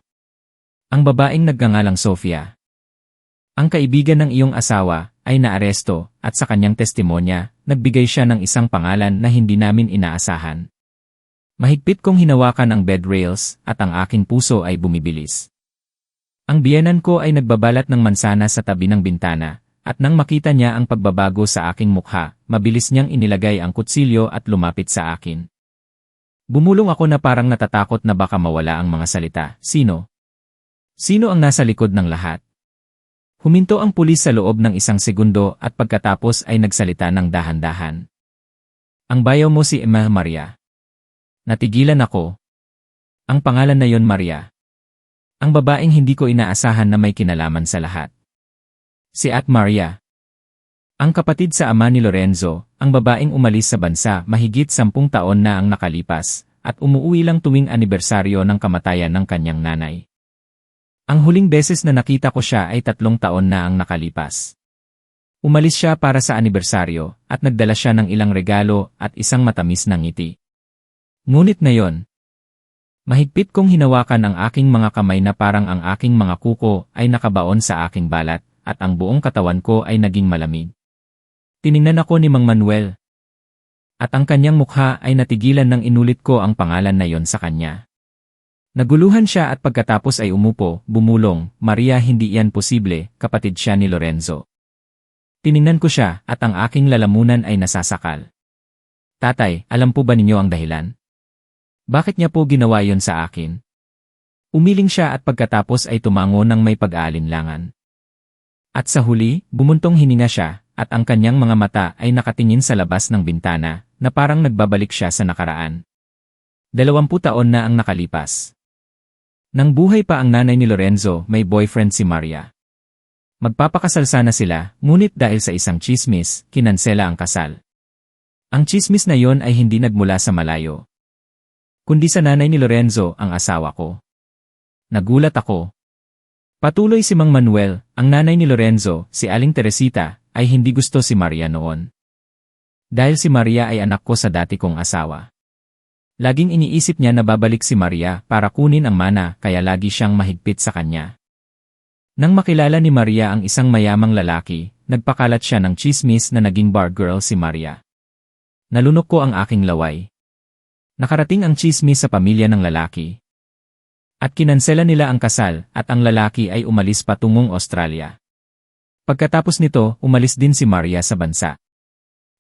Ang babaeng nagngangalang Sofia. Ang kaibigan ng iyong asawa ay naaresto at sa kanyang testimonya, nagbigay siya ng isang pangalan na hindi namin inaasahan. Mahigpit kong hinawakan ang bed rails at ang aking puso ay bumibilis. Ang biyenan ko ay nagbabalat ng mansana sa tabi ng bintana, at nang makita niya ang pagbabago sa aking mukha, mabilis niyang inilagay ang kutsilyo at lumapit sa akin. Bumulong ako na parang natatakot na baka mawala ang mga salita. Sino? Sino ang nasa likod ng lahat? Huminto ang pulis sa loob ng 1 segundo at pagkatapos ay nagsalita ng dahan-dahan. Ang bayaw mo si Emma Maria. Natigilan ako. Ang pangalan na yon Maria. Ang babaeng hindi ko inaasahan na may kinalaman sa lahat. Si At Maria. Ang kapatid sa ama ni Lorenzo, ang babaeng umalis sa bansa mahigit 10 taon na ang nakalipas, at umuwi lang tuwing anibersaryo ng kamatayan ng kanyang nanay. Ang huling beses na nakita ko siya ay 3 taon na ang nakalipas. Umalis siya para sa anibersaryo, at nagdala siya ng ilang regalo at isang matamis na ngiti. Ngunit ngayon, mahigpit kong hinawakan ang aking mga kamay na parang ang aking mga kuko ay nakabaon sa aking balat, at ang buong katawan ko ay naging malamig. Tiningnan ako ni Mang Manuel. At ang kanyang mukha ay natigilan nang inulit ko ang pangalan na yon sa kanya. Naguluhan siya at pagkatapos ay umupo, bumulong, Maria, hindi yan posible, kapatid siya ni Lorenzo. Tiningnan ko siya at ang aking lalamunan ay nasasakal. Tatay, alam po ba ninyo ang dahilan? Bakit niya po ginawa yon sa akin? Umiling siya at pagkatapos ay tumango ng may pag-aalinlangan. At sa huli, bumuntong hininga siya, at ang kanyang mga mata ay nakatingin sa labas ng bintana, na parang nagbabalik siya sa nakaraan. 20 taon na ang nakalipas. Nang buhay pa ang nanay ni Lorenzo, may boyfriend si Maria. Magpapakasal sana sila, ngunit dahil sa isang tsismis, kinansela ang kasal. Ang tsismis na yon ay hindi nagmula sa malayo, kundi sa nanay ni Lorenzo, ang asawa ko. Nagulat ako. Patuloy si Mang Manuel, ang nanay ni Lorenzo, si Aling Teresita, ay hindi gusto si Maria noon. Dahil si Maria ay anak ko sa dati kong asawa. Laging iniisip niya na babalik si Maria para kunin ang mana, kaya lagi siyang mahigpit sa kanya. Nang makilala ni Maria ang isang mayamang lalaki, nagpakalat siya ng chismis na naging bar girl si Maria. Nalunok ko ang aking laway. Nakarating ang chismis sa pamilya ng lalaki. At kinansela nila ang kasal, at ang lalaki ay umalis patungong Australia. Pagkatapos nito, umalis din si Maria sa bansa.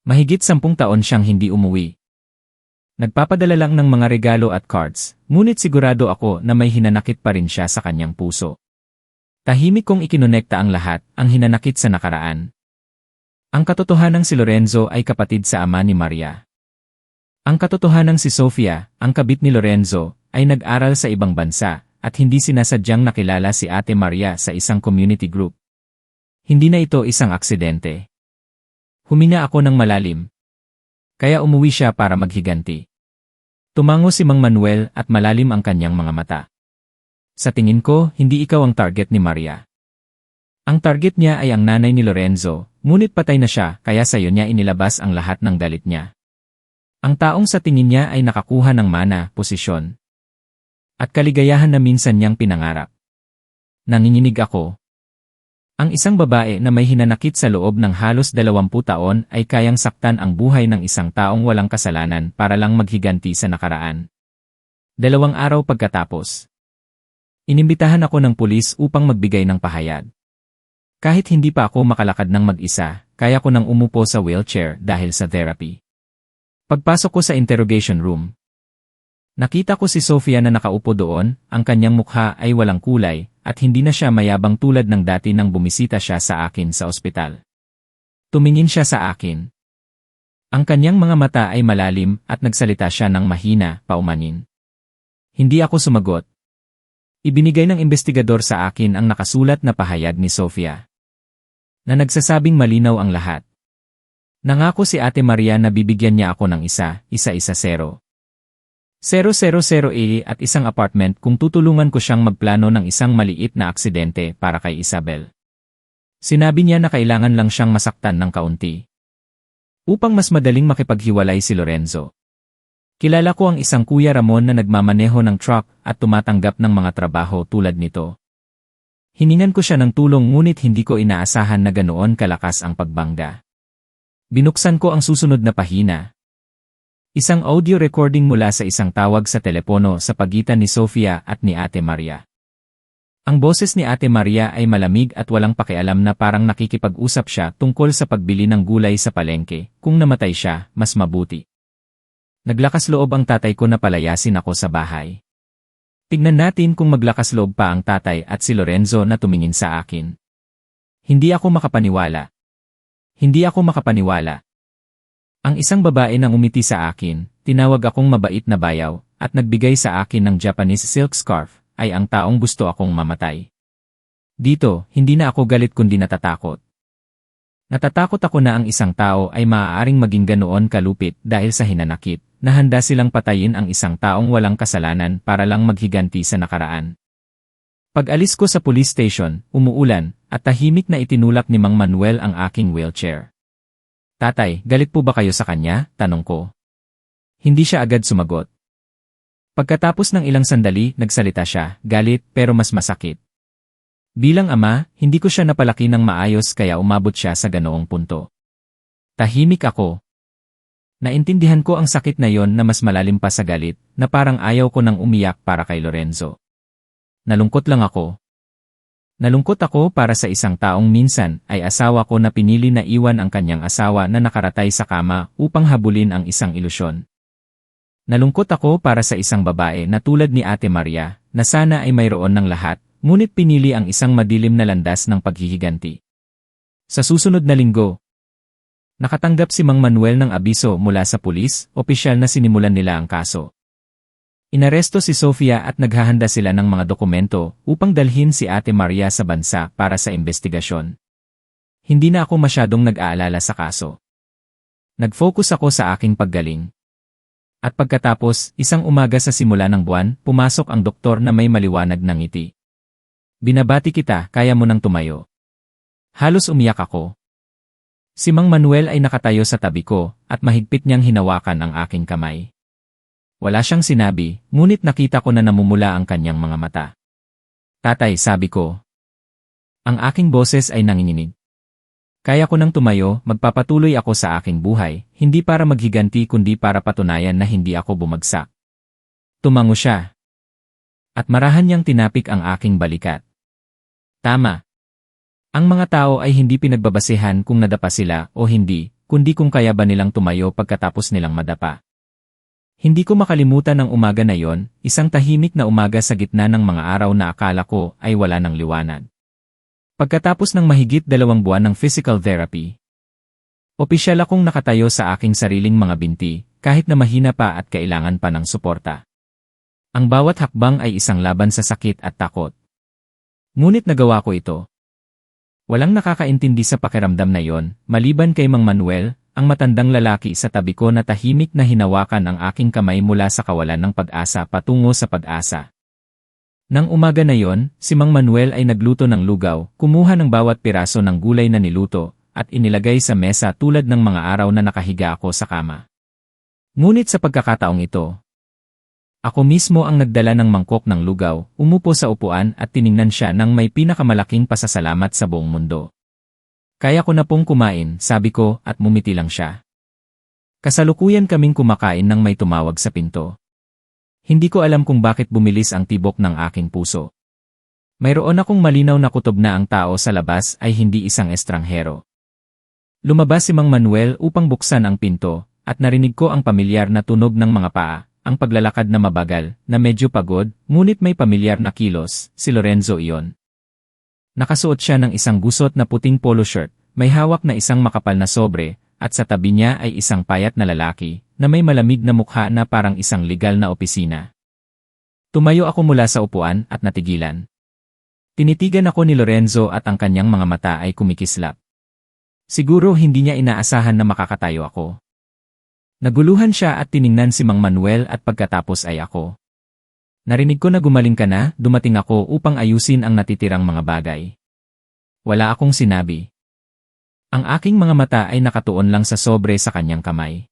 Mahigit 10 taon siyang hindi umuwi. Nagpapadala lang ng mga regalo at cards, ngunit sigurado ako na may hinanakit pa rin siya sa kanyang puso. Tahimik kong ikinonekta ang lahat, ang hinanakit sa nakaraan. Ang katotohanang si Lorenzo ay kapatid sa ama ni Maria. Ang katotohanang si Sofia, ang kabit ni Lorenzo, ay nag-aral sa ibang bansa, at hindi sinasadyang nakilala si Ate Maria sa isang community group. Hindi na ito isang aksidente. Huminga ako ng malalim. Kaya umuwi siya para maghiganti. Tumango si Mang Manuel at malalim ang kanyang mga mata. Sa tingin ko, hindi ikaw ang target ni Maria. Ang target niya ay ang nanay ni Lorenzo, ngunit patay na siya kaya sayo niya inilabas ang lahat ng galit niya. Ang taong sa tingin niya ay nakakuha ng mana, posisyon, at kaligayahan na minsan niyang pinangarap. Nanginginig ako. Ang isang babae na may hinanakit sa loob ng halos 20 taon ay kayang saktan ang buhay ng isang taong walang kasalanan para lang maghiganti sa nakaraan. 2 araw pagkatapos, inimbitahan ako ng pulis upang magbigay ng pahayag. Kahit hindi pa ako makalakad ng mag-isa, kaya ko nang umupo sa wheelchair dahil sa therapy. Pagpasok ko sa interrogation room, nakita ko si Sofia na nakaupo doon, ang kanyang mukha ay walang kulay, at hindi na siya mayabang tulad ng dati nang bumisita siya sa akin sa ospital. Tumingin siya sa akin. Ang kanyang mga mata ay malalim at nagsalita siya ng mahina, paumanin. Hindi ako sumagot. Ibinigay ng investigador sa akin ang nakasulat na pahayag ni Sofia, na nagsasabing malinaw ang lahat. Nangako si Ate Maria na bibigyan niya ako ng isa-isa 0. 000 at isang apartment kung tutulungan ko siyang magplano ng isang maliit na aksidente para kay Isabel. Sinabi niya na kailangan lang siyang masaktan ng kaunti upang mas madaling makipaghiwalay si Lorenzo. Kilala ko ang isang Kuya Ramon na nagmamaneho ng truck at tumatanggap ng mga trabaho tulad nito. Hiningan ko siya ng tulong ngunit hindi ko inaasahan na ganoon kalakas ang pagbangga. Binuksan ko ang susunod na pahina. Isang audio recording mula sa isang tawag sa telepono sa pagitan ni Sofia at ni Ate Maria. Ang boses ni Ate Maria ay malamig at walang pakialam na parang nakikipag-usap siya tungkol sa pagbili ng gulay sa palengke. Kung namatay siya, mas mabuti. Naglakas loob ang tatay ko na palayasin ako sa bahay. Tignan natin kung maglakas loob pa ang tatay at si Lorenzo na tumingin sa akin. Hindi ako makapaniwala. Hindi ako makapaniwala. Ang isang babae nang umiti sa akin, tinawag akong mabait na bayaw, at nagbigay sa akin ng Japanese silk scarf, ay ang taong gusto akong mamatay. Dito, hindi na ako galit kundi natatakot. Natatakot ako na ang isang tao ay maaaring maging ganoon kalupit dahil sa hinanakit, na handa silang patayin ang isang taong walang kasalanan para lang maghiganti sa nakaraan. Pag-alis ko sa police station, umuulan, at tahimik na itinulak ni Mang Manuel ang aking wheelchair. Tatay, galit po ba kayo sa kanya? Tanong ko. Hindi siya agad sumagot. Pagkatapos ng ilang sandali, nagsalita siya, galit pero mas masakit. Bilang ama, hindi ko siya napalaki ng maayos kaya umabot siya sa ganoong punto. Tahimik ako. Naintindihan ko ang sakit na yon na mas malalim pa sa galit, na parang ayaw ko nang umiyak para kay Lorenzo. Nalungkot lang ako. Nalungkot ako para sa isang taong minsan ay asawa ko na pinili na iwan ang kanyang asawa na nakaratay sa kama upang habulin ang isang ilusyon. Nalungkot ako para sa isang babae na tulad ni Ate Maria, na sana ay mayroon ng lahat, ngunit pinili ang isang madilim na landas ng paghihiganti. Sa susunod na linggo, nakatanggap si Mang Manuel ng abiso mula sa pulis, opisyal na sinimulan nila ang kaso. Inaresto si Sofia at naghahanda sila ng mga dokumento upang dalhin si Ate Maria sa bansa para sa investigasyon. Hindi na ako masyadong nag-aalala sa kaso. Nag-focus ako sa aking paggaling. At pagkatapos, isang umaga sa simula ng buwan, pumasok ang doktor na may maliwanag na ngiti. Binabati kita, kaya mo nang tumayo. Halos umiyak ako. Si Mang Manuel ay nakatayo sa tabi ko, at mahigpit niyang hinawakan ang aking kamay. Wala siyang sinabi, ngunit nakita ko na namumula ang kanyang mga mata. Tatay, sabi ko. Ang aking boses ay nanginginig. Kaya ko nang tumayo, magpapatuloy ako sa aking buhay, hindi para maghiganti kundi para patunayan na hindi ako bumagsak. Tumango siya. At marahan niyang tinapik ang aking balikat. Tama. Ang mga tao ay hindi pinagbabasehan kung nadapa sila o hindi, kundi kung kaya ba nilang tumayo pagkatapos nilang madapa. Hindi ko makalimutan ang umaga na yon, isang tahimik na umaga sa gitna ng mga araw na akala ko ay wala ng liwanag. Pagkatapos ng mahigit 2 buwan ng physical therapy, opisyal akong nakatayo sa aking sariling mga binti, kahit na mahina pa at kailangan pa ng suporta. Ang bawat hakbang ay isang laban sa sakit at takot. Ngunit nagawa ko ito. Walang nakakaintindi sa pakiramdam na yon, maliban kay Mang Manuel, ang matandang lalaki sa tabi ko na tahimik na hinawakan ang aking kamay mula sa kawalan ng pag-asa patungo sa pag-asa. Nang umaga na yon, si Mang Manuel ay nagluto ng lugaw, kumuha ng bawat piraso ng gulay na niluto, at inilagay sa mesa tulad ng mga araw na nakahiga ako sa kama. Ngunit sa pagkakataong ito, ako mismo ang nagdala ng mangkok ng lugaw, umupo sa upuan at tiningnan siya ng may pinakamalaking pasasalamat sa buong mundo. Kaya ko na pong kumain, sabi ko, at mumiti lang siya. Kasalukuyan kaming kumakain nang may tumawag sa pinto. Hindi ko alam kung bakit bumilis ang tibok ng aking puso. Mayroon akong malinaw na kutob na ang tao sa labas ay hindi isang estranghero. Lumabas si Mang Manuel upang buksan ang pinto, at narinig ko ang pamilyar na tunog ng mga paa, ang paglalakad na mabagal, na medyo pagod, ngunit may pamilyar na kilos, si Lorenzo iyon. Nakasuot siya ng isang gusot na puting polo shirt, may hawak na isang makapal na sobre, at sa tabi niya ay isang payat na lalaki, na may malamig na mukha na parang isang legal na opisina. Tumayo ako mula sa upuan at natigilan. Tinitigan ako ni Lorenzo at ang kanyang mga mata ay kumikislap. Siguro hindi niya inaasahan na makakatayo ako. Naguluhan siya at tiningnan si Mang Manuel at pagkatapos ay ako. Narinig ko na gumaling ka na, dumating ako upang ayusin ang natitirang mga bagay. Wala akong sinabi. Ang aking mga mata ay nakatuon lang sa sobre sa kanyang kamay.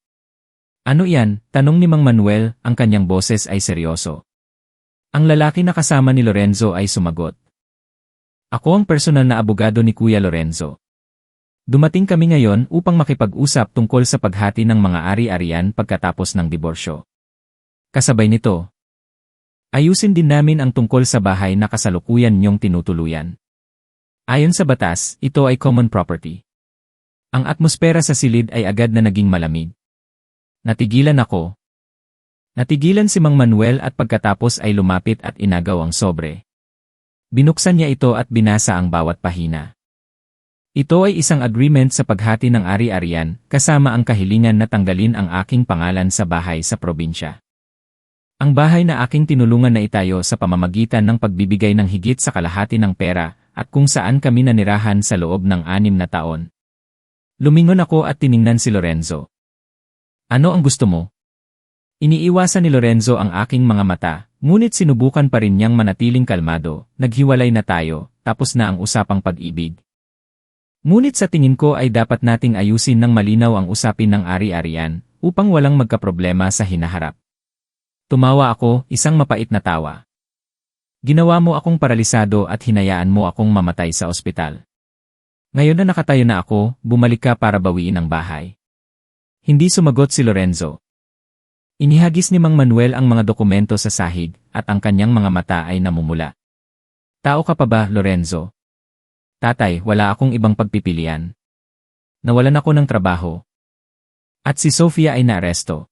Ano yan? Tanong ni Mang Manuel, ang kanyang boses ay seryoso. Ang lalaki na kasama ni Lorenzo ay sumagot. Ako ang personal na abogado ni Kuya Lorenzo. Dumating kami ngayon upang makipag-usap tungkol sa paghati ng mga ari-arian pagkatapos ng diborsyo. Kasabay nito, Ayusin din namin ang tungkol sa bahay na kasalukuyan niyong tinutuluyan. Ayon sa batas, ito ay common property. Ang atmosfera sa silid ay agad na naging malamig. Natigilan ako. Natigilan si Mang Manuel at pagkatapos ay lumapit at inagaw ang sobre. Binuksan niya ito at binasa ang bawat pahina. Ito ay isang agreement sa paghati ng ari-arian kasama ang kahilingan na tanggalin ang aking pangalan sa bahay sa probinsya. Ang bahay na aking tinulungan na itayo sa pamamagitan ng pagbibigay ng higit sa kalahati ng pera at kung saan kami nanirahan sa loob ng 6 na taon. Lumingon ako at tiningnan si Lorenzo. Ano ang gusto mo? Iniiwasan ni Lorenzo ang aking mga mata, ngunit sinubukan pa rin niyang manatiling kalmado. Naghiwalay na tayo, tapos na ang usapang pag-ibig. Ngunit sa tingin ko ay dapat nating ayusin ng malinaw ang usapin ng ari-arian upang walang magkaproblema sa hinaharap. Tumawa ako, isang mapait na tawa. Ginawa mo akong paralisado at hinayaan mo akong mamatay sa ospital. Ngayon na nakatayo na ako, bumalik ka para bawiin ang bahay. Hindi sumagot si Lorenzo. Inihagis ni Mang Manuel ang mga dokumento sa sahig at ang kanyang mga mata ay namumula. Tao ka pa ba, Lorenzo? Tatay, wala akong ibang pagpipilian. Nawalan ako ng trabaho. At si Sofia ay naaresto.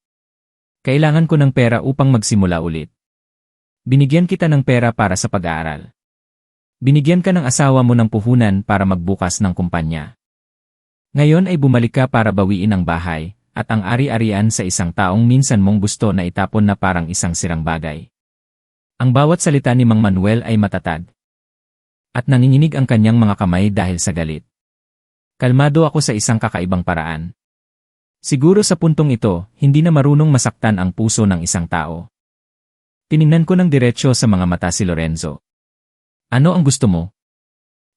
Kailangan ko ng pera upang magsimula ulit. Binigyan kita ng pera para sa pag-aaral. Binigyan ka ng asawa mo ng puhunan para magbukas ng kumpanya. Ngayon ay bumalik ka para bawiin ang bahay, at ang ari-arian sa isang taong minsan mong gusto na itapon na parang isang sirang bagay. Ang bawat salita ni Mang Manuel ay matatag. At nanginginig ang kanyang mga kamay dahil sa galit. Kalmado ako sa isang kakaibang paraan. Siguro sa puntong ito, hindi na marunong masaktan ang puso ng isang tao. Tiningnan ko ng diretsyo sa mga mata si Lorenzo. Ano ang gusto mo?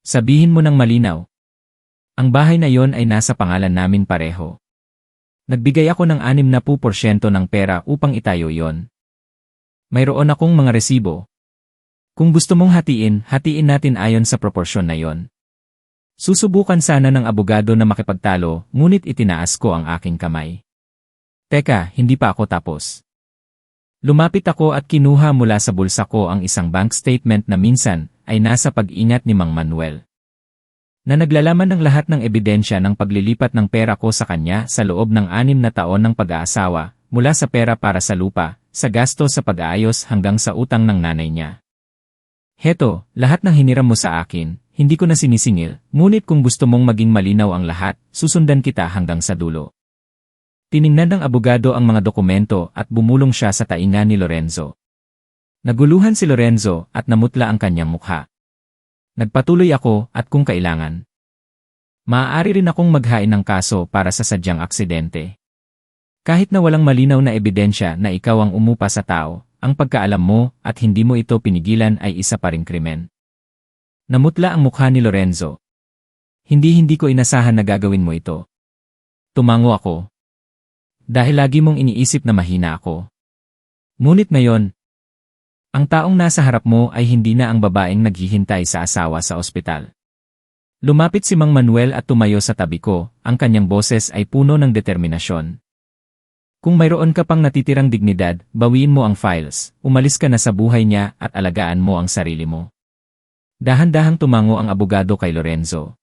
Sabihin mo ng malinaw. Ang bahay na yon ay nasa pangalan namin pareho. Nagbigay ako ng 60% ng pera upang itayo yon. Mayroon akong mga resibo. Kung gusto mong hatiin, hatiin natin ayon sa proporsyon na yon. Susubukan sana ng abogado na makipagtalo, ngunit itinaas ko ang aking kamay. Teka, hindi pa ako tapos. Lumapit ako at kinuha mula sa bulsa ko ang isang bank statement na minsan ay nasa pag-ingat ni Mang Manuel. Na naglalaman ng lahat ng ebidensya ng paglilipat ng pera ko sa kanya sa loob ng 6 na taon ng pag-aasawa, mula sa pera para sa lupa, sa gasto sa pag-aayos hanggang sa utang ng nanay niya. Heto, lahat ng hiniram mo sa akin, hindi ko na sinisingil, ngunit kung gusto mong maging malinaw ang lahat, susundan kita hanggang sa dulo. Tiningnan ng abogado ang mga dokumento at bumulong siya sa tainga ni Lorenzo. Naguluhan si Lorenzo at namutla ang kanyang mukha. Nagpatuloy ako at kung kailangan. Maaari rin akong maghain ng kaso para sa sadyang aksidente. Kahit na walang malinaw na ebidensya na ikaw ang umupa sa tao, ang pagkaalam mo at hindi mo ito pinigilan ay isa pa ring krimen. Namutla ang mukha ni Lorenzo. Hindi ko inasahan na gagawin mo ito. Tumango ako. Dahil lagi mong iniisip na mahina ako. Ngunit ngayon, ang taong nasa harap mo ay hindi na ang babaeng naghihintay sa asawa sa ospital. Lumapit si Mang Manuel at tumayo sa tabi ko, ang kanyang boses ay puno ng determinasyon. Kung mayroon ka pang natitirang dignidad, bawiin mo ang files, umalis ka na sa buhay niya at alagaan mo ang sarili mo. Dahan-dahang tumango ang abogado kay Lorenzo.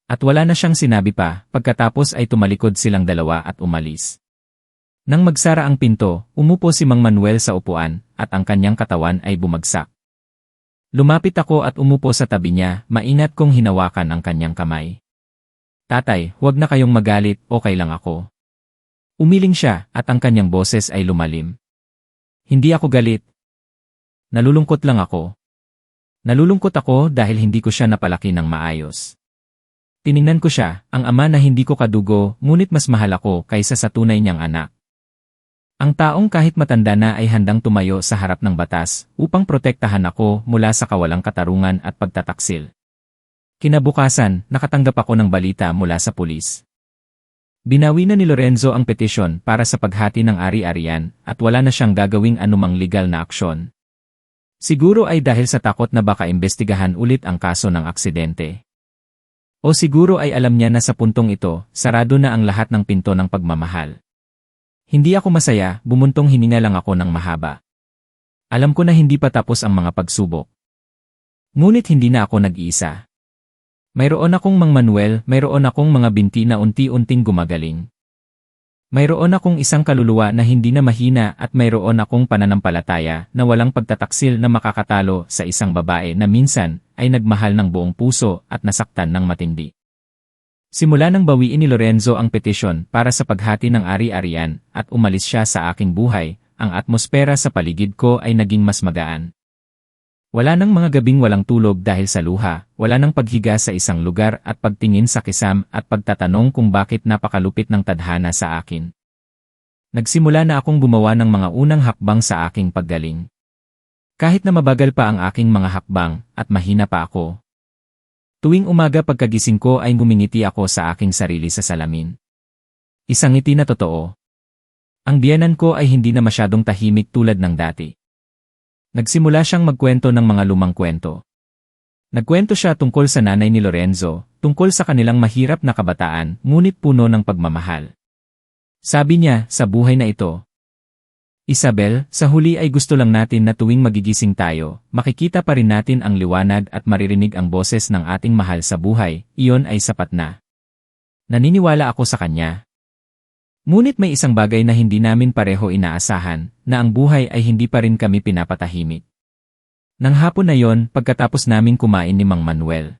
At wala na siyang sinabi pa, pagkatapos ay tumalikod silang dalawa at umalis. Nang magsara ang pinto, umupo si Mang Manuel sa upuan, at ang kanyang katawan ay bumagsak. Lumapit ako at umupo sa tabi niya, maingat kong hinawakan ang kanyang kamay. Tatay, huwag na kayong magalit, okay lang ako. Umiling siya, at ang kanyang boses ay lumalim. Hindi ako galit. Nalulungkot lang ako. Nalulungkot ako dahil hindi ko siya napalaki ng maayos. Tiningnan ko siya, ang ama na hindi ko kadugo, ngunit mas mahal ako kaysa sa tunay niyang anak. Ang taong kahit matanda na ay handang tumayo sa harap ng batas upang protektahan ako mula sa kawalang katarungan at pagtataksil. Kinabukasan, nakatanggap ako ng balita mula sa pulis. Binawi na ni Lorenzo ang petisyon para sa paghati ng ari-arian at wala na siyang gagawing anumang legal na aksyon. Siguro ay dahil sa takot na baka imbestigahan ulit ang kaso ng aksidente. O siguro ay alam niya na sa puntong ito, sarado na ang lahat ng pinto ng pagmamahal. Hindi ako masaya, bumuntong hininga lang ako ng mahaba. Alam ko na hindi pa tapos ang mga pagsubok. Ngunit hindi na ako nag-iisa. Mayroon akong Mang Manuel, mayroon akong mga binti na unti-unting gumagaling. Mayroon akong isang kaluluwa na hindi na mahina at mayroon akong pananampalataya na walang pagtataksil na makakatalo sa isang babae na minsan ay nagmahal ng buong puso at nasaktan ng matindi. Simula nang bawiin ni Lorenzo ang petisyon para sa paghati ng ari-arian at umalis siya sa aking buhay, ang atmosfera sa paligid ko ay naging mas magaan. Wala nang mga gabing walang tulog dahil sa luha, wala nang paghiga sa isang lugar at pagtingin sa kisam at pagtatanong kung bakit napakalupit ng tadhana sa akin. Nagsimula na akong gumawa ng mga unang hakbang sa aking paggaling. Kahit na mabagal pa ang aking mga hakbang at mahina pa ako. Tuwing umaga pagkagising ko ay ngumingiti ako sa aking sarili sa salamin. Isang ngiti na totoo. Ang biyenan ko ay hindi na masyadong tahimik tulad ng dati. Nagsimula siyang magkwento ng mga lumang kwento. Nagkwento siya tungkol sa nanay ni Lorenzo, tungkol sa kanilang mahirap na kabataan, ngunit puno ng pagmamahal. Sabi niya, sa buhay na ito, Isabel, sa huli ay gusto lang natin na tuwing magigising tayo, makikita pa rin natin ang liwanag at maririnig ang boses ng ating mahal sa buhay, iyon ay sapat na. Naniniwala ako sa kanya. Ngunit may isang bagay na hindi namin pareho inaasahan, na ang buhay ay hindi pa rin kami pinapatahimik. Nang hapon na yon, pagkatapos namin kumain ni Mang Manuel.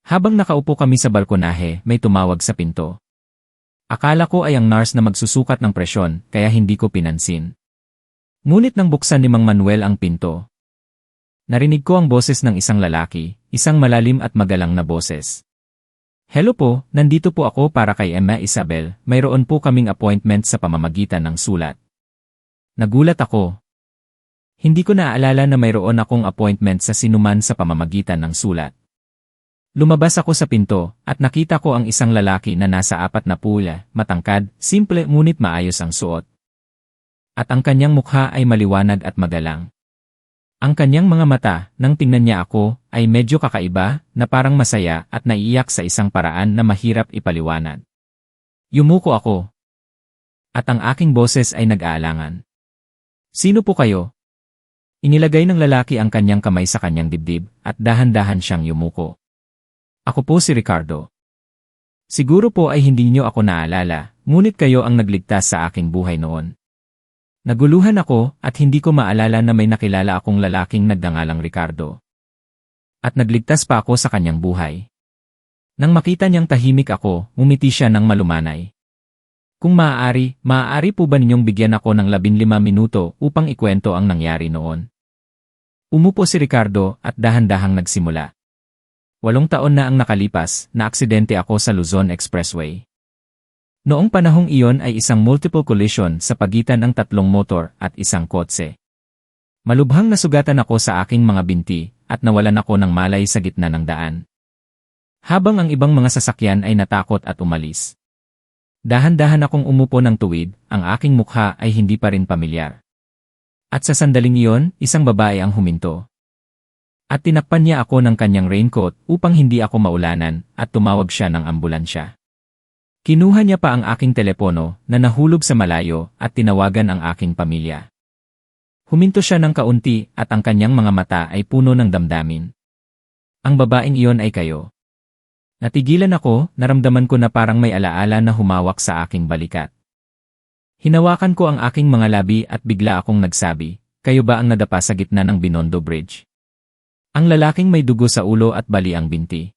Habang nakaupo kami sa balkonahe, may tumawag sa pinto. Akala ko ay ang nurse na magsusukat ng presyon, kaya hindi ko pinansin. Ngunit nang buksan ni Mang Manuel ang pinto, narinig ko ang boses ng isang lalaki, isang malalim at magalang na boses. Hello po, nandito po ako para kay Emma Isabel, mayroon po kaming appointment sa pamamagitan ng sulat. Nagulat ako. Hindi ko naaalala na mayroon akong appointment sa sinuman sa pamamagitan ng sulat. Lumabas ako sa pinto, at nakita ko ang isang lalaki na nasa 40, matangkad, simple ngunit maayos ang suot. At ang kanyang mukha ay maliwanag at magalang. Ang kanyang mga mata, nang tingnan niya ako, ay medyo kakaiba, na parang masaya at naiiyak sa isang paraan na mahirap ipaliwanag. Yumuko ako. At ang aking boses ay nag-aalangan. Sino po kayo? Inilagay ng lalaki ang kanyang kamay sa kanyang dibdib, at dahan-dahan siyang yumuko. Ako po si Ricardo. Siguro po ay hindi niyo ako naalala, ngunit kayo ang nagligtas sa aking buhay noon. Naguluhan ako at hindi ko maalala na may nakilala akong lalaking nagdangalang Ricardo. At nagligtas pa ako sa kanyang buhay. Nang makita niyang tahimik ako, ngumiti siya ng malumanay. Kung maaari po ba ninyong bigyan ako ng 15 minuto upang ikwento ang nangyari noon? Umupo si Ricardo at dahan-dahang nagsimula. 8 taon na ang nakalipas, na aksidente ako sa Luzon Expressway. Noong panahong iyon ay isang multiple collision sa pagitan ng 3 motor at isang kotse. Malubhang nasugatan ako sa aking mga binti at nawalan ako ng malay sa gitna ng daan. Habang ang ibang mga sasakyan ay natakot at umalis. Dahan-dahan akong umupo ng tuwid, ang aking mukha ay hindi pa rin pamilyar. At sa sandaling iyon, isang babae ang huminto. At tinakpan niya ako ng kanyang raincoat upang hindi ako maulanan at tumawag siya ng ambulansya. Kinuha niya pa ang aking telepono na nahulog sa malayo at tinawagan ang aking pamilya. Huminto siya ng kaunti at ang kanyang mga mata ay puno ng damdamin. Ang babaeng iyon ay kayo. Natigilan ako, naramdaman ko na parang may alaala na humawak sa aking balikat. Hinawakan ko ang aking mga labi at bigla akong nagsabi, kayo ba ang nadapa sa gitna ng Binondo Bridge? Ang lalaking may dugo sa ulo at bali ang binti.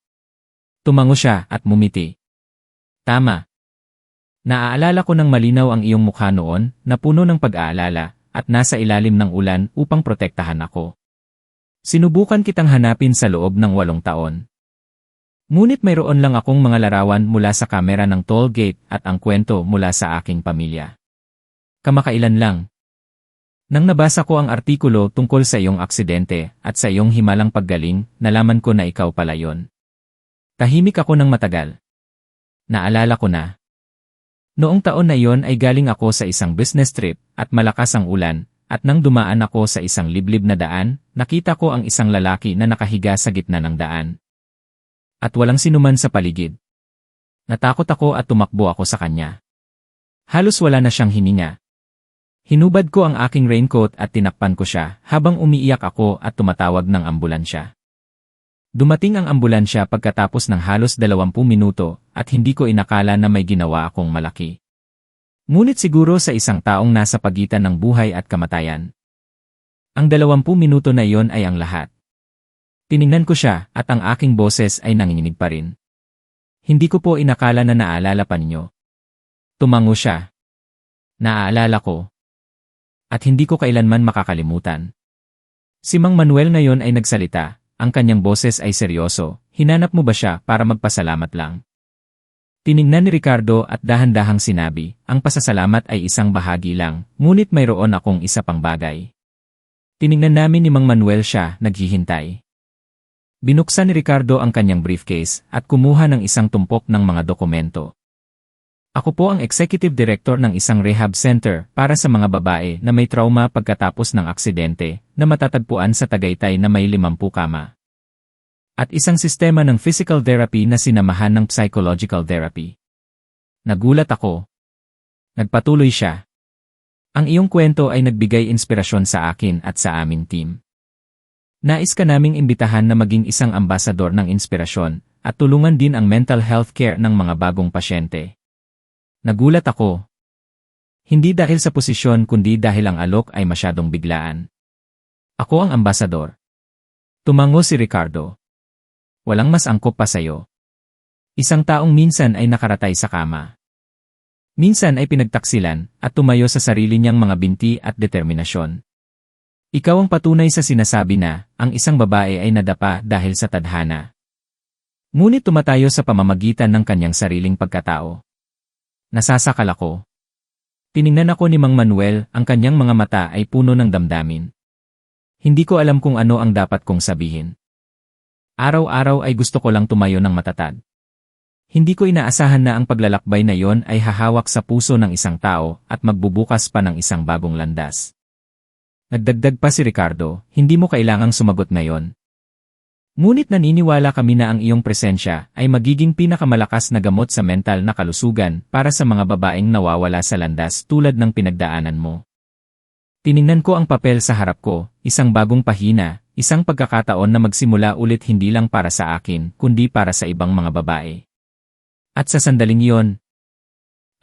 Tumango siya at mumiti. Tama. Naaalala ko ng malinaw ang iyong mukha noon, na puno ng pag-aalala, at nasa ilalim ng ulan upang protektahan ako. Sinubukan kitang hanapin sa loob ng 8 taon. Ngunit mayroon lang akong mga larawan mula sa kamera ng toll gate at ang kwento mula sa aking pamilya. Kamakailan lang. Nang nabasa ko ang artikulo tungkol sa iyong aksidente at sa iyong himalang paggaling, nalaman ko na ikaw pala yon. Tahimik ako ng matagal. Naalala ko na. Noong taon na iyon ay galing ako sa isang business trip at malakas ang ulan, at nang dumaan ako sa isang liblib na daan, nakita ko ang isang lalaki na nakahiga sa gitna ng daan. At walang sinuman sa paligid. Natakot ako at tumakbo ako sa kanya. Halos wala na siyang hininga. Hinubad ko ang aking raincoat at tinakpan ko siya habang umiiyak ako at tumatawag ng ambulansya. Dumating ang ambulansya pagkatapos ng halos 20 minuto at hindi ko inakala na may ginawa akong malaki. Ngunit siguro sa isang taong nasa pagitan ng buhay at kamatayan. Ang 20 minuto na iyon ay ang lahat. Tiningnan ko siya at ang aking boses ay nanginginig pa rin. Hindi ko po inakala na naalala pa ninyo. Tumango siya. Naaalala ko. At hindi ko kailanman makakalimutan. Si Mang Manuel ngayon ay nagsalita, ang kanyang boses ay seryoso, hinanap mo ba siya para magpasalamat lang? Tiningnan ni Ricardo at dahan-dahang sinabi, ang pasasalamat ay isang bahagi lang, ngunit mayroon akong isa pang bagay. Tiningnan namin ni Mang Manuel siya, naghihintay. Binuksan ni Ricardo ang kanyang briefcase at kumuha ng isang tumpok ng mga dokumento. Ako po ang executive director ng isang rehab center para sa mga babae na may trauma pagkatapos ng aksidente na matatagpuan sa Tagaytay na may 50 kama. At isang sistema ng physical therapy na sinamahan ng psychological therapy. Nagulat ako. Nagpatuloy siya. Ang iyong kwento ay nagbigay inspirasyon sa akin at sa aming team. Nais ka naming imbitahan na maging isang ambasador ng inspirasyon at tulungan din ang mental health care ng mga bagong pasyente. Nagulat ako. Hindi dahil sa posisyon kundi dahil ang alok ay masyadong biglaan. Ako ang ambasador. Tumango si Ricardo. Walang mas angkop pa sayo. Isang taong minsan ay nakaratay sa kama. Minsan ay pinagtaksilan at tumayo sa sarili niyang mga binti at determinasyon. Ikaw ang patunay sa sinasabi na ang isang babae ay nadapa dahil sa tadhana. Ngunit tumatayo sa pamamagitan ng kanyang sariling pagkatao. Nasasakal ako. Tiningnan ako ni Mang Manuel, ang kanyang mga mata ay puno ng damdamin. Hindi ko alam kung ano ang dapat kong sabihin. Araw-araw ay gusto ko lang tumayo ng matatag. Hindi ko inaasahan na ang paglalakbay na yon ay hahawak sa puso ng isang tao at magbubukas pa ng isang bagong landas. Nagdagdag pa si Ricardo, hindi mo kailangang sumagot ngayon. Ngunit naniniwala kami na ang iyong presensya ay magiging pinakamalakas na gamot sa mental na kalusugan para sa mga babaeng nawawala sa landas tulad ng pinagdaanan mo. Tiningnan ko ang papel sa harap ko, isang bagong pahina, isang pagkakataon na magsimula ulit hindi lang para sa akin, kundi para sa ibang mga babae. At sa sandaling iyon,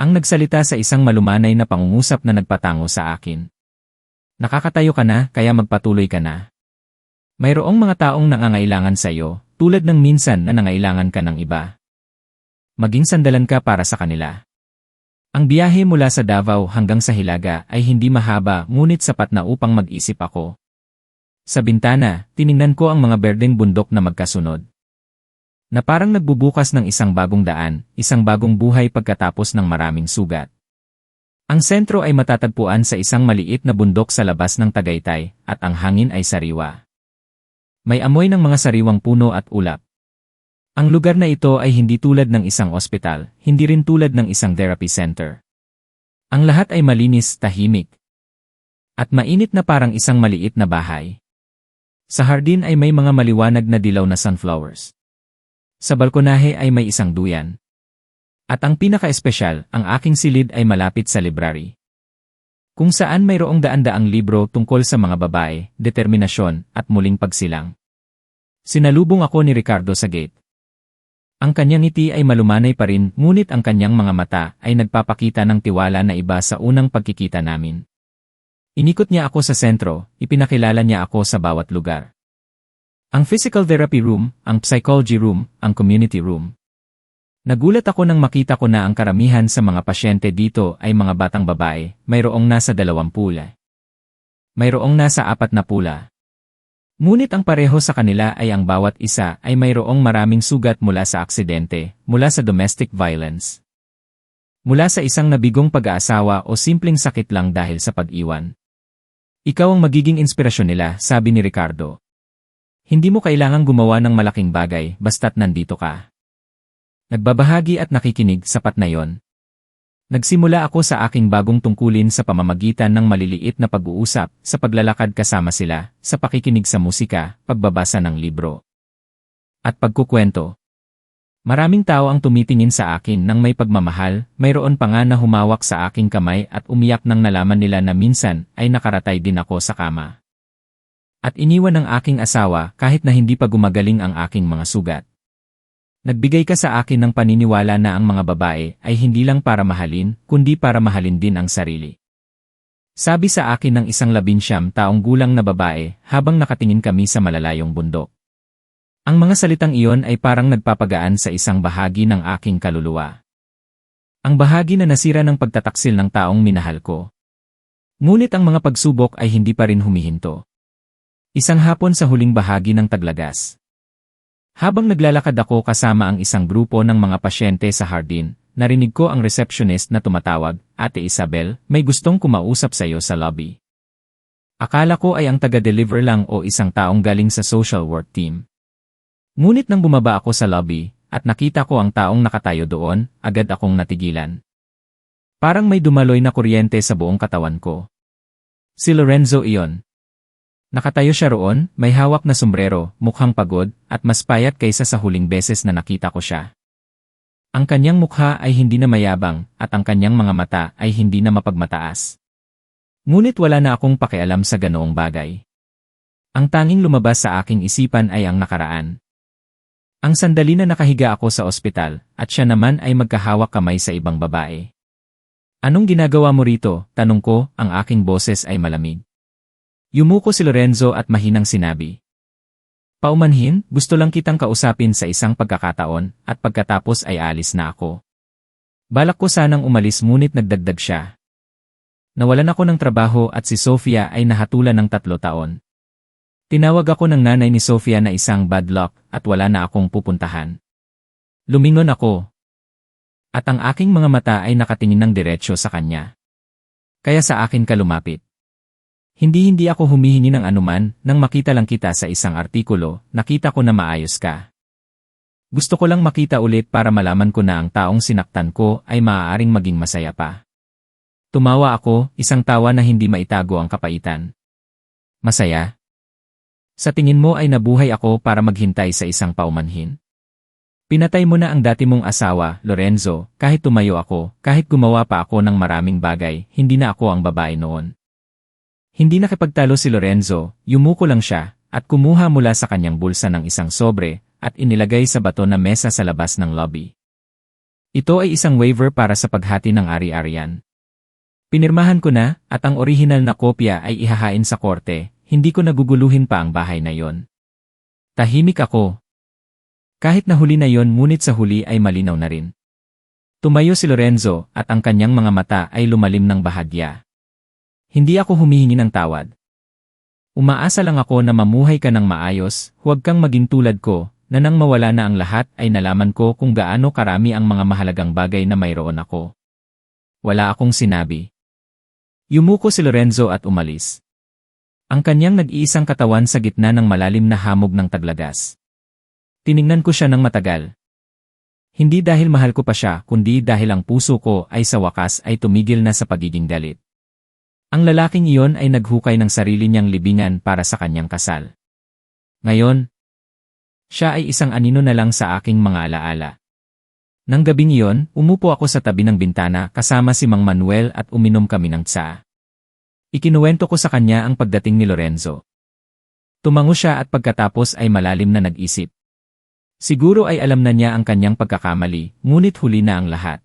ang nagsalita sa isang malumanay na pangungusap na nagpatango sa akin. Nakakatayo ka na, kaya magpatuloy ka na. Mayroong mga taong nangangailangan sa iyo, tulad ng minsan na nangailangan ka ng iba. Maging sandalan ka para sa kanila. Ang biyahe mula sa Davao hanggang sa Hilaga ay hindi mahaba ngunit sapat na upang mag-isip ako. Sa bintana, tiningnan ko ang mga berdeng bundok na magkasunod. Na parang nagbubukas ng isang bagong daan, isang bagong buhay pagkatapos ng maraming sugat. Ang sentro ay matatagpuan sa isang maliit na bundok sa labas ng Tagaytay at ang hangin ay sariwa. May amoy ng mga sariwang puno at ulap. Ang lugar na ito ay hindi tulad ng isang ospital, hindi rin tulad ng isang therapy center. Ang lahat ay malinis, tahimik. At mainit na parang isang maliit na bahay. Sa hardin ay may mga maliwanag na dilaw na sunflowers. Sa balkonahe ay may isang duyan. At ang pinaka-espesyal, ang aking silid ay malapit sa library. Kung saan mayroong daan-daang libro tungkol sa mga babae, determinasyon, at muling pagsilang. Sinalubong ako ni Ricardo sa gate. Ang kanyang ngiti ay malumanay pa rin, ngunit ang kanyang mga mata ay nagpapakita ng tiwala na iba sa unang pagkikita namin. Inikot niya ako sa sentro, ipinakilala niya ako sa bawat lugar. Ang physical therapy room, ang psychology room, ang community room. Nagulat ako nang makita ko na ang karamihan sa mga pasyente dito ay mga batang babae, mayroong nasa 20 pula. Mayroong nasa 4 na pula. Ngunit ang pareho sa kanila ay ang bawat isa ay mayroong maraming sugat mula sa aksidente, mula sa domestic violence. Mula sa isang nabigong pag-aasawa o simpleng sakit lang dahil sa pag-iwan. Ikaw ang magiging inspirasyon nila, sabi ni Ricardo. Hindi mo kailangang gumawa ng malaking bagay basta't nandito ka. Nagbabahagi at nakikinig, sapat na yon. Nagsimula ako sa aking bagong tungkulin sa pamamagitan ng maliliit na pag-uusap, sa paglalakad kasama sila, sa pakikinig sa musika, pagbabasa ng libro. At pagkukwento. Maraming tao ang tumitingin sa akin ng may pagmamahal, mayroon pa nga na humawak sa aking kamay at umiyak nang nalaman nila na minsan ay nakaratay din ako sa kama. At iniwan ng aking asawa kahit na hindi pa gumagaling ang aking mga sugat. Nagbigay ka sa akin ng paniniwala na ang mga babae ay hindi lang para mahalin, kundi para mahalin din ang sarili. Sabi sa akin ng isang 19 taong gulang na babae habang nakatingin kami sa malalayong bundok. Ang mga salitang iyon ay parang nagpapagaan sa isang bahagi ng aking kaluluwa. Ang bahagi na nasira ng pagtataksil ng taong minahal ko. Ngunit ang mga pagsubok ay hindi pa rin humihinto. Isang hapon sa huling bahagi ng taglagas. Habang naglalakad ako kasama ang isang grupo ng mga pasyente sa hardin, narinig ko ang receptionist na tumatawag, "Ate Isabel, may gustong kumausap sa iyo sa lobby." Akala ko ay ang taga-deliver lang o isang taong galing sa social work team. Ngunit nang bumaba ako sa lobby, at nakita ko ang taong nakatayo doon, agad akong natigilan. Parang may dumaloy na kuryente sa buong katawan ko. Si Lorenzo iyon. Nakatayo siya roon, may hawak na sombrero, mukhang pagod, at mas payat kaysa sa huling beses na nakita ko siya. Ang kanyang mukha ay hindi na mayabang, at ang kanyang mga mata ay hindi na mapagmataas. Ngunit wala na akong pakialam sa ganoong bagay. Ang tanging lumabas sa aking isipan ay ang nakaraan. Ang sandali na nakahiga ako sa ospital, at siya naman ay magkahawak kamay sa ibang babae. "Anong ginagawa mo rito?" tanong ko, ang aking boses ay malamig. Yumuko si Lorenzo at mahinang sinabi. "Paumanhin, gusto lang kitang kausapin sa isang pagkakataon, at pagkatapos ay alis na ako." Balak ko sanang umalis ngunit nagdagdag siya. Nawalan ako ng trabaho at si Sofia ay nahatulan ng 3 taon. Tinawag ako ng nanay ni Sofia na isang bad luck at wala na akong pupuntahan. Lumingon ako. At ang aking mga mata ay nakatingin ng diretsyo sa kanya. "Kaya sa akin ka lumapit. Hindi ako humihingi ng anuman, nang makita lang kita sa isang artikulo, nakita ko na maayos ka. Gusto ko lang makita ulit para malaman ko na ang taong sinaktan ko ay maaaring maging masaya pa." Tumawa ako, isang tawa na hindi maitago ang kapaitan. "Masaya? Sa tingin mo ay nabuhay ako para maghintay sa isang paumanhin? Pinatay mo na ang dati mong asawa, Lorenzo, kahit tumayo ako, kahit gumawa pa ako ng maraming bagay, hindi na ako ang babae noon." Hindi nakipagtalo si Lorenzo, yumuko lang siya, at kumuha mula sa kanyang bulsa ng isang sobre, at inilagay sa bato na mesa sa labas ng lobby. Ito ay isang waiver para sa paghati ng ari-arian. Pinirmahan ko na, at ang orihinal na kopya ay ihahain sa korte. Hindi ko naguguluhin pa ang bahay na yon. Tahimik ako. Kahit na huli na yon ngunit sa huli ay malinaw na rin. Tumayo si Lorenzo at ang kanyang mga mata ay lumalim ng bahagya. Hindi ako humihingi ng tawad. Umaasa lang ako na mamuhay ka ng maayos, huwag kang maging tulad ko, na nang mawala na ang lahat ay nalaman ko kung gaano karami ang mga mahalagang bagay na mayroon ako. Wala akong sinabi. Yumuko si Lorenzo at umalis. Ang kanyang nag-iisang katawan sa gitna ng malalim na hamog ng taglagas. Tiningnan ko siya ng matagal. Hindi dahil mahal ko pa siya, kundi dahil ang puso ko ay sa wakas ay tumigil na sa pagiging galit. Ang lalaking iyon ay naghukay ng sarili niyang libingan para sa kanyang kasal. Ngayon, siya ay isang anino na lang sa aking mga alaala. Nang gabing iyon, umupo ako sa tabi ng bintana kasama si Mang Manuel at uminom kami ng tsaa. Ikinuwento ko sa kanya ang pagdating ni Lorenzo. Tumango siya at pagkatapos ay malalim na nag-isip. Siguro ay alam na niya ang kanyang pagkakamali, ngunit huli na ang lahat.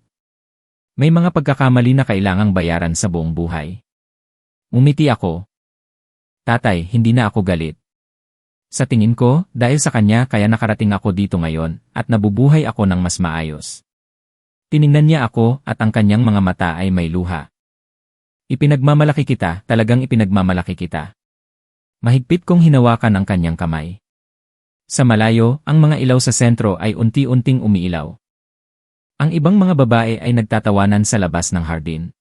May mga pagkakamali na kailangang bayaran sa buong buhay. Umiti ako. Tatay, hindi na ako galit. Sa tingin ko, dahil sa kanya kaya nakarating ako dito ngayon, at nabubuhay ako ng mas maayos. Tiningnan niya ako at ang kanyang mga mata ay may luha. Ipinagmamalaki kita, talagang ipinagmamalaki kita. Mahigpit kong hinawakan ang kanyang kamay. Sa malayo, ang mga ilaw sa sentro ay unti-unting umiilaw. Ang ibang mga babae ay nagtatawanan sa labas ng hardin.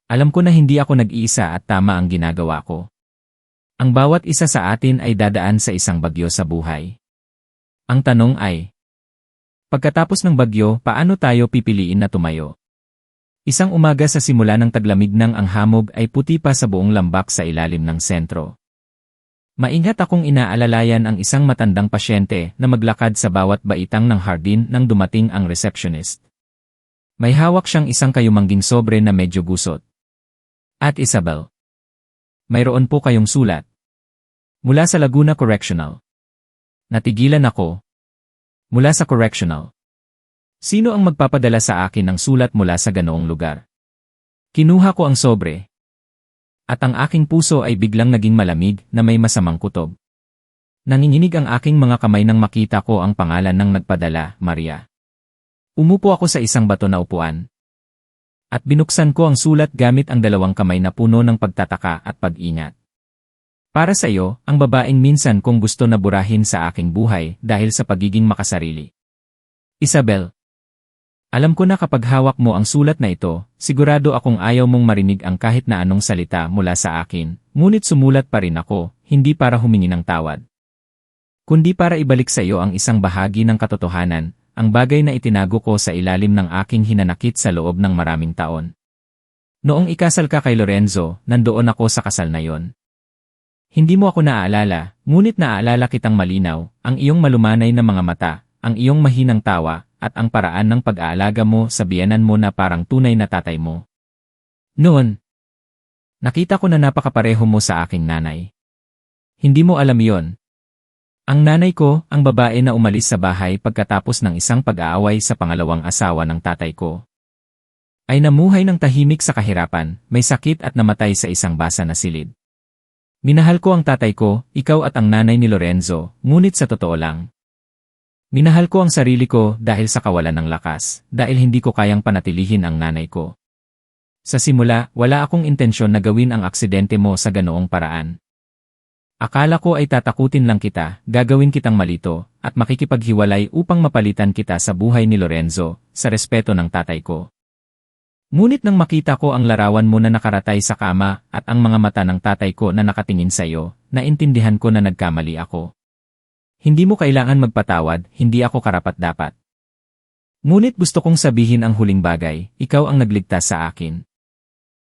Alam ko na hindi ako nag-iisa at tama ang ginagawa ko. Ang bawat isa sa atin ay dadaan sa isang bagyo sa buhay. Ang tanong ay, pagkatapos ng bagyo, paano tayo pipiliin na tumayo? Isang umaga sa simula ng taglamig ng ang hamog ay puti pa sa buong lambak sa ilalim ng sentro. Maingat akong inaalalayan ang isang matandang pasyente na maglakad sa bawat baitang ng hardin nang dumating ang receptionist. May hawak siyang isang kayumangging sobre na medyo gusot. At Isabel, mayroon po kayong sulat. Mula sa Laguna Correctional. Natigilan ako. Mula sa Correctional. Sino ang magpapadala sa akin ng sulat mula sa ganoong lugar? Kinuha ko ang sobre. At ang aking puso ay biglang naging malamig na may masamang kutob. Nanginginig ang aking mga kamay nang makita ko ang pangalan ng nagpadala, Maria. Umupo ako sa isang bato na upuan. At binuksan ko ang sulat gamit ang dalawang kamay na puno ng pagtataka at pag-ingat. Para sa iyo, ang babaeng minsan kong gusto na burahin sa aking buhay dahil sa pagiging makasarili. Isabel. Alam ko na kapag hawak mo ang sulat na ito, sigurado akong ayaw mong marinig ang kahit na anong salita mula sa akin, ngunit sumulat pa rin ako, hindi para humingi ng tawad. Kundi para ibalik sa iyo ang isang bahagi ng katotohanan, ang bagay na itinago ko sa ilalim ng aking hinanakit sa loob ng maraming taon. Noong ikasal ka kay Lorenzo, nandoon ako sa kasal na yon. Hindi mo ako naaalala, ngunit naaalala kitang malinaw, ang iyong malumanay na mga mata, ang iyong mahinang tawa, at ang paraan ng pag-aalaga mo sa biyenan mo na parang tunay na tatay mo. Noon, nakita ko na napakapareho mo sa aking nanay. Hindi mo alam yon. Ang nanay ko, ang babae na umalis sa bahay pagkatapos ng isang pag-aaway sa pangalawang asawa ng tatay ko, ay namuhay ng tahimik sa kahirapan, may sakit at namatay sa isang basa na silid. Minahal ko ang tatay ko, ikaw at ang nanay ni Lorenzo, ngunit sa totoo lang, minahal ko ang sarili ko dahil sa kawalan ng lakas, dahil hindi ko kayang panatilihin ang nanay ko. Sa simula, wala akong intensyon na gawin ang aksidente mo sa ganoong paraan. Akala ko ay tatakutin lang kita, gagawin kitang malito, at makikipaghiwalay upang mapalitan kita sa buhay ni Lorenzo, sa respeto ng tatay ko. Ngunit nang makita ko ang larawan mo na nakaratay sa kama at ang mga mata ng tatay ko na nakatingin sa iyo, naintindihan ko na nagkamali ako. Hindi mo kailangan magpatawad, hindi ako karapat-dapat. Ngunit gusto kong sabihin ang huling bagay, ikaw ang nagligtas sa akin.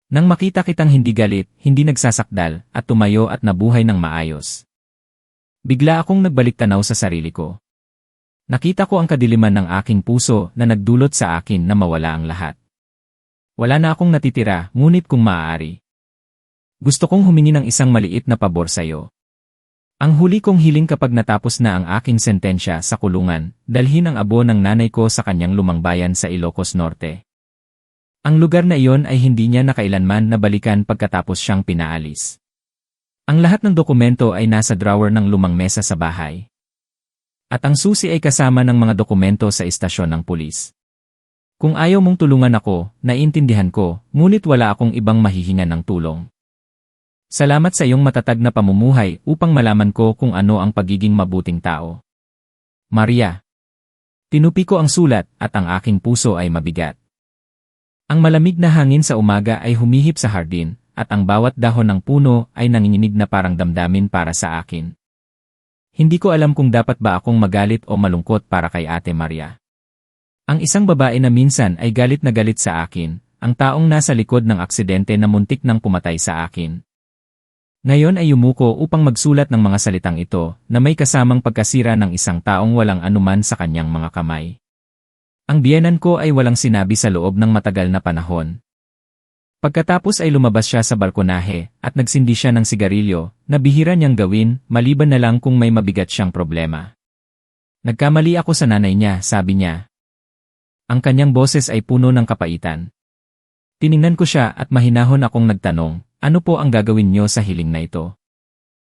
Nang makita kitang hindi galit, hindi nagsasakdal, at tumayo at nabuhay ng maayos. Bigla akong nagbalik-tanaw sa sarili ko. Nakita ko ang kadiliman ng aking puso na nagdulot sa akin na mawala ang lahat. Wala na akong natitira, ngunit kung maaari, gusto kong humingi ng isang maliit na pabor sa iyo. Ang huli kong hiling kapag natapos na ang aking sentensya sa kulungan, dalhin ang abo ng nanay ko sa kanyang lumang bayan sa Ilocos Norte. Ang lugar na iyon ay hindi niya na kailanman nabalikan pagkatapos siyang pinaalis. Ang lahat ng dokumento ay nasa drawer ng lumang mesa sa bahay. At ang susi ay kasama ng mga dokumento sa istasyon ng pulis. Kung ayaw mong tulungan ako, naiintindihan ko, ngunit wala akong ibang mahihingan ng tulong. Salamat sa iyong matatag na pamumuhay upang malaman ko kung ano ang pagiging mabuting tao. Maria. Tinupi ko ang sulat at ang aking puso ay mabigat. Ang malamig na hangin sa umaga ay humihip sa hardin at ang bawat dahon ng puno ay nanginginig na parang damdamin para sa akin. Hindi ko alam kung dapat ba akong magalit o malungkot para kay Ate Maria. Ang isang babae na minsan ay galit na galit sa akin, ang taong nasa likod ng aksidente na muntik nang pumatay sa akin. Ngayon ay yumuko upang magsulat ng mga salitang ito na may kasamang pagkasira ng isang taong walang anuman sa kanyang mga kamay. Ang biyenan ko ay walang sinabi sa loob ng matagal na panahon. Pagkatapos ay lumabas siya sa balkonahe at nagsindi siya ng sigarilyo na bihira niyang gawin maliban na lang kung may mabigat siyang problema. Nagkamali ako sa nanay niya, sabi niya. Ang kanyang boses ay puno ng kapaitan. Tiningnan ko siya at mahinahon akong nagtanong, ano po ang gagawin niyo sa hiling na ito?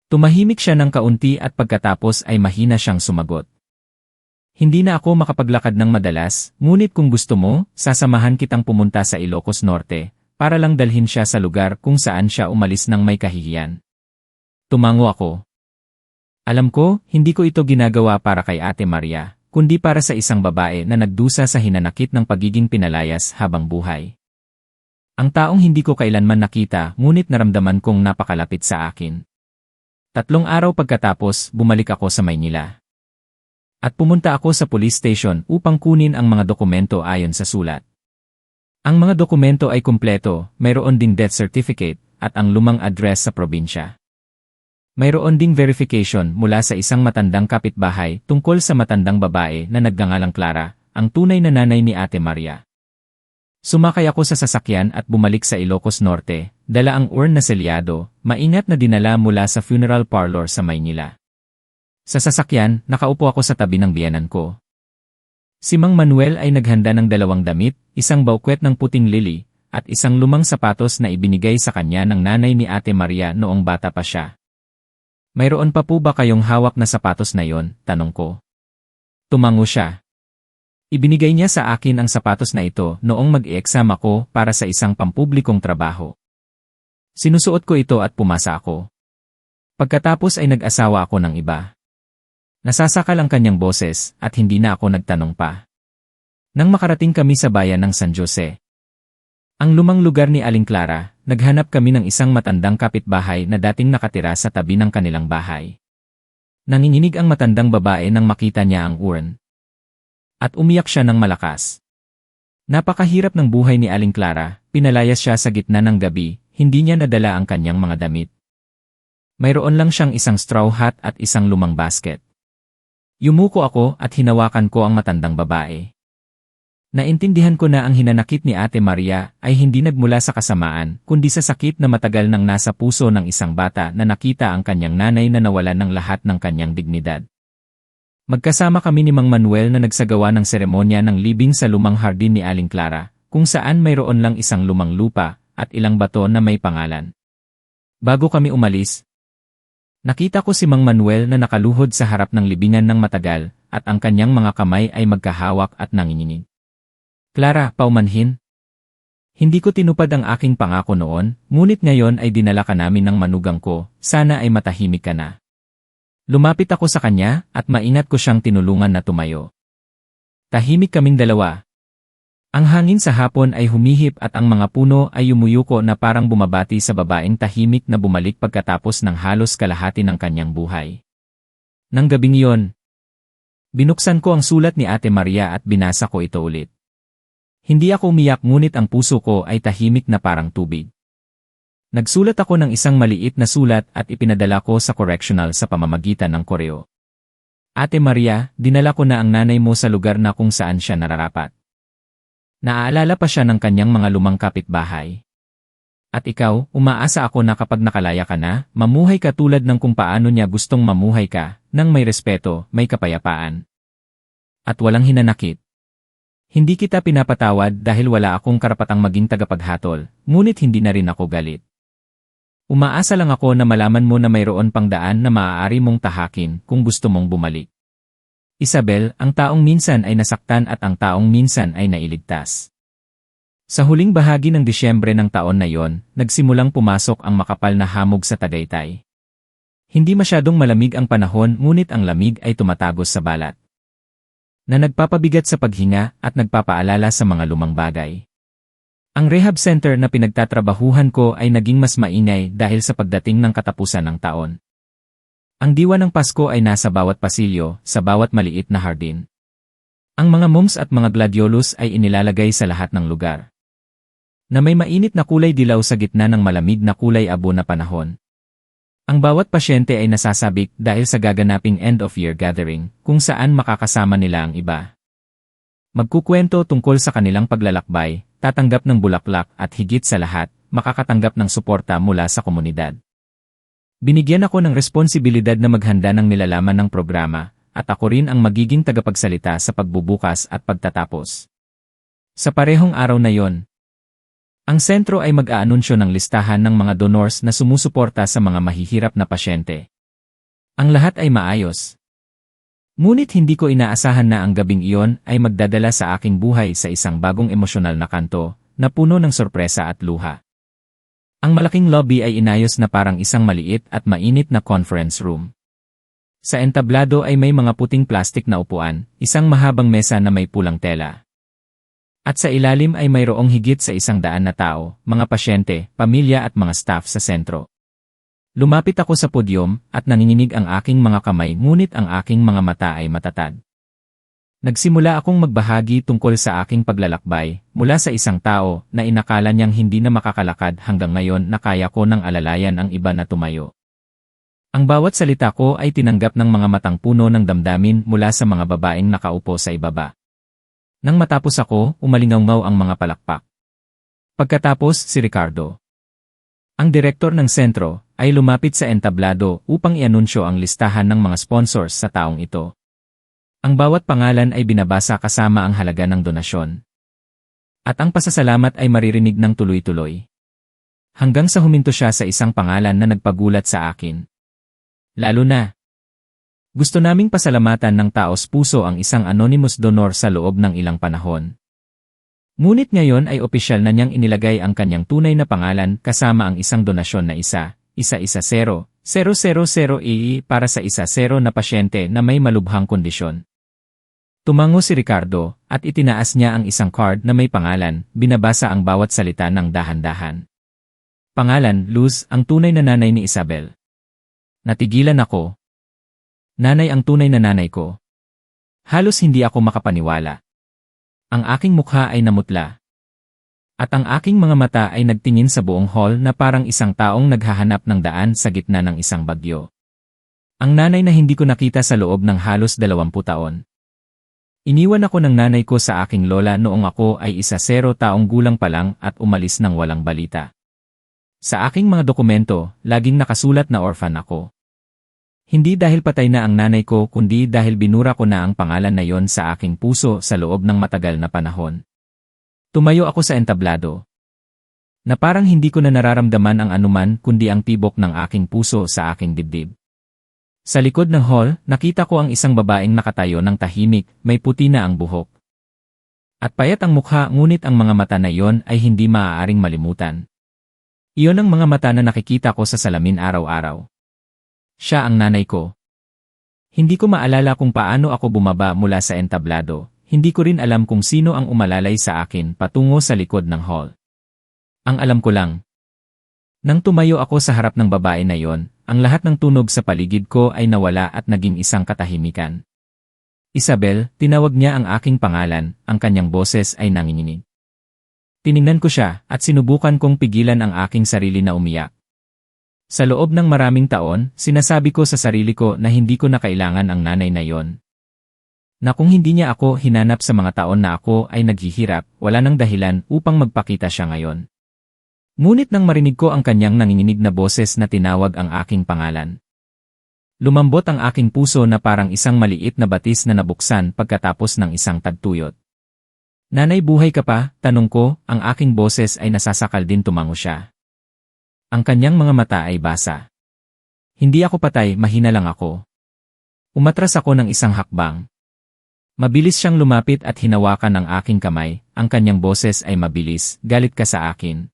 Tumahimik siya ng kaunti at pagkatapos ay mahina siyang sumagot. Hindi na ako makapaglakad ng madalas, ngunit kung gusto mo, sasamahan kitang pumunta sa Ilocos Norte, para lang dalhin siya sa lugar kung saan siya umalis ng may kahihiyan. Tumango ako. Alam ko, hindi ko ito ginagawa para kay Ate Maria, kundi para sa isang babae na nagdusa sa hinanakit ng pagiging pinalayas habang buhay. Ang taong hindi ko kailanman nakita, ngunit naramdaman kong napakalapit sa akin. 3 araw pagkatapos, bumalik ako sa Maynila. At pumunta ako sa police station upang kunin ang mga dokumento ayon sa sulat. Ang mga dokumento ay kumpleto, mayroon ding death certificate, at ang lumang address sa probinsya. Mayroon ding verification mula sa isang matandang kapitbahay tungkol sa matandang babae na nagngangalang Clara, ang tunay na nanay ni Ate Maria. Sumakay ako sa sasakyan at bumalik sa Ilocos Norte, dala ang urn na selyado, maingat na dinala mula sa funeral parlor sa Maynila. Sa sasakyan, nakaupo ako sa tabi ng biyenan ko. Si Mang Manuel ay naghanda ng 2 damit, isang baukwet ng puting lili, at isang lumang sapatos na ibinigay sa kanya ng nanay ni Ate Maria noong bata pa siya. Mayroon pa po ba kayong hawak na sapatos na yon? Tanong ko. Tumango siya. Ibinigay niya sa akin ang sapatos na ito noong mag-i-exam ako para sa isang pampublikong trabaho. Sinusuot ko ito at pumasa ako. Pagkatapos ay nag-asawa ako ng iba. Nasasakal ang kanyang boses at hindi na ako nagtanong pa. Nang makarating kami sa bayan ng San Jose, ang lumang lugar ni Aling Clara, naghanap kami ng isang matandang kapitbahay na dating nakatira sa tabi ng kanilang bahay. Nanginginig ang matandang babae nang makita niya ang urn. At umiyak siya ng malakas. Napakahirap ng buhay ni Aling Clara, pinalayas siya sa gitna ng gabi, hindi niya nadala ang kanyang mga damit. Mayroon lang siyang isang straw hat at isang lumang basket. Yumuko ako at hinawakan ko ang matandang babae. Naintindihan ko na ang hinanakit ni Ate Maria ay hindi nagmula sa kasamaan, kundi sa sakit na matagal nang nasa puso ng isang bata na nakita ang kanyang nanay na nawalan ng lahat ng kanyang dignidad. Magkasama kami ni Mang Manuel na nagsagawa ng seremonya ng libing sa lumang hardin ni Aling Clara, kung saan mayroon lang isang lumang lupa at ilang bato na may pangalan. Bago kami umalis, nakita ko si Mang Manuel na nakaluhod sa harap ng libingan ng matagal at ang kanyang mga kamay ay magkahawak at nanginginig. Clara, paumanhin. Hindi ko tinupad ang aking pangako noon, ngunit ngayon ay dinala ka namin ng manugang ko, sana ay matahimik ka na. Lumapit ako sa kanya at maingat ko siyang tinulungan na tumayo. Tahimik kaming dalawa. Ang hangin sa hapon ay humihip at ang mga puno ay yumuyuko na parang bumabati sa babaeng tahimik na bumalik pagkatapos ng halos kalahati ng kanyang buhay. Nang gabing iyon, binuksan ko ang sulat ni Ate Maria at binasa ko ito ulit. Hindi ako umiyak ngunit ang puso ko ay tahimik na parang tubig. Nagsulat ako ng isang maliit na sulat at ipinadala ko sa correctional sa pamamagitan ng koreo. Ate Maria, dinala ko na ang nanay mo sa lugar na kung saan siya nararapat. Naaalala pa siya ng kanyang mga lumang kapitbahay. At ikaw, umaasa ako na kapag nakalaya ka na, mamuhay ka tulad ng kung paano niya gustong mamuhay ka, nang may respeto, may kapayapaan. At walang hinanakit. Hindi kita pinapatawad dahil wala akong karapatang maging tagapaghatol, ngunit hindi na rin ako galit. Umaasa lang ako na malaman mo na mayroon pang daan na maaari mong tahakin kung gusto mong bumalik. Isabel, ang taong minsan ay nasaktan at ang taong minsan ay nailigtas. Sa huling bahagi ng Disyembre ng taon na yon, nagsimulang pumasok ang makapal na hamog sa Tagaytay. Hindi masyadong malamig ang panahon ngunit ang lamig ay tumatagos sa balat, na nagpapabigat sa paghinga at nagpapaalala sa mga lumang bagay. Ang rehab center na pinagtatrabahuhan ko ay naging mas maingay dahil sa pagdating ng katapusan ng taon. Ang diwa ng Pasko ay nasa bawat pasilyo, sa bawat maliit na hardin. Ang mga mums at mga gladiolus ay inilalagay sa lahat ng lugar, na may mainit na kulay dilaw sa gitna ng malamig na kulay abo na panahon. Ang bawat pasyente ay nasasabik dahil sa gaganaping end-of-year gathering, kung saan makakasama nila ang iba. Magkukwento tungkol sa kanilang paglalakbay, tatanggap ng bulaklak at higit sa lahat, makakatanggap ng suporta mula sa komunidad. Binigyan ako ng responsibilidad na maghanda ng nilalaman ng programa, at ako rin ang magiging tagapagsalita sa pagbubukas at pagtatapos. Sa parehong araw na yon, ang sentro ay mag-aanunsyo ng listahan ng mga donors na sumusuporta sa mga mahihirap na pasyente. Ang lahat ay maayos. Ngunit hindi ko inaasahan na ang gabing iyon ay magdadala sa aking buhay sa isang bagong emosyonal na kanto, na puno ng sorpresa at luha. Ang malaking lobby ay inayos na parang isang maliit at mainit na conference room. Sa entablado ay may mga puting plastik na upuan, isang mahabang mesa na may pulang tela. At sa ilalim ay mayroong higit sa 100 na tao, mga pasyente, pamilya at mga staff sa sentro. Lumapit ako sa podyum at nanginginig ang aking mga kamay ngunit ang aking mga mata ay matatag. Nagsimula akong magbahagi tungkol sa aking paglalakbay mula sa isang tao na inakala niyang hindi na makakalakad hanggang ngayon na kaya ko nang alalayan ang iba na tumayo. Ang bawat salita ko ay tinanggap ng mga matang puno ng damdamin mula sa mga babaeng nakaupo sa ibaba. Nang matapos ako, umalingaw ang mga palakpak. Pagkatapos, si Ricardo, ang direktor ng sentro, ay lumapit sa entablado upang ianunsyo ang listahan ng mga sponsors sa taong ito. Ang bawat pangalan ay binabasa kasama ang halaga ng donasyon. At ang pasasalamat ay maririnig ng tuloy-tuloy. Hanggang sa huminto siya sa isang pangalan na nagpagulat sa akin. Lalo na, gusto naming pasalamatan ng taos puso ang isang anonymous donor sa loob ng ilang panahon. Ngunit ngayon ay opisyal na niyang inilagay ang kanyang tunay na pangalan kasama ang isang donasyon na isa-0-0-0-0 para sa 1-0 na pasyente na may malubhang kondisyon. Tumango si Ricardo at itinaas niya ang isang card na may pangalan, binabasa ang bawat salita ng dahan-dahan. Pangalan, Luz, ang tunay na nanay ni Isabel. Natigilan ako. Nanay ang tunay na nanay ko. Halos hindi ako makapaniwala. Ang aking mukha ay namutla. At ang aking mga mata ay nagtingin sa buong hall na parang isang taong naghahanap ng daan sa gitna ng isang bagyo. Ang nanay na hindi ko nakita sa loob ng halos 20 taon. Iniwan ako ng nanay ko sa aking lola noong ako ay 1-0 taong gulang pa lang at umalis ng walang balita. Sa aking mga dokumento, laging nakasulat na orphan ako. Hindi dahil patay na ang nanay ko kundi dahil binura ko na ang pangalan na yon sa aking puso sa loob ng matagal na panahon. Tumayo ako sa entablado. Na parang hindi ko na nararamdaman ang anuman kundi ang tibok ng aking puso sa aking dibdib. Sa likod ng hall, nakita ko ang isang babaeng nakatayo ng tahimik, may puti na ang buhok. At payat ang mukha ngunit ang mga mata na iyon ay hindi maaaring malimutan. Iyon ang mga mata na nakikita ko sa salamin araw-araw. Siya ang nanay ko. Hindi ko maalala kung paano ako bumaba mula sa entablado, hindi ko rin alam kung sino ang umalalay sa akin patungo sa likod ng hall. Ang alam ko lang, nang tumayo ako sa harap ng babae na iyon, ang lahat ng tunog sa paligid ko ay nawala at naging isang katahimikan. Isabel, tinawag niya ang aking pangalan, ang kanyang boses ay nanginginig. Tiningnan ko siya at sinubukan kong pigilan ang aking sarili na umiyak. Sa loob ng maraming taon, sinasabi ko sa sarili ko na hindi ko na kailangan ang nanay na iyon. Na kung hindi niya ako hinanap sa mga taon na ako ay naghihirap, wala nang dahilan upang magpakita siya ngayon. Ngunit nang marinig ko ang kanyang nanginginig na boses na tinawag ang aking pangalan. Lumambot ang aking puso na parang isang maliit na batis na nabuksan pagkatapos ng isang tagtuyot. Nanay, buhay ka pa? Tanong ko, ang aking boses ay nasasakal din. Tumango siya. Ang kanyang mga mata ay basa. Hindi ako patay, mahina lang ako. Umatras ako ng isang hakbang. Mabilis siyang lumapit at hinawakan ang aking kamay, ang kanyang boses ay mabilis, galit ka sa akin.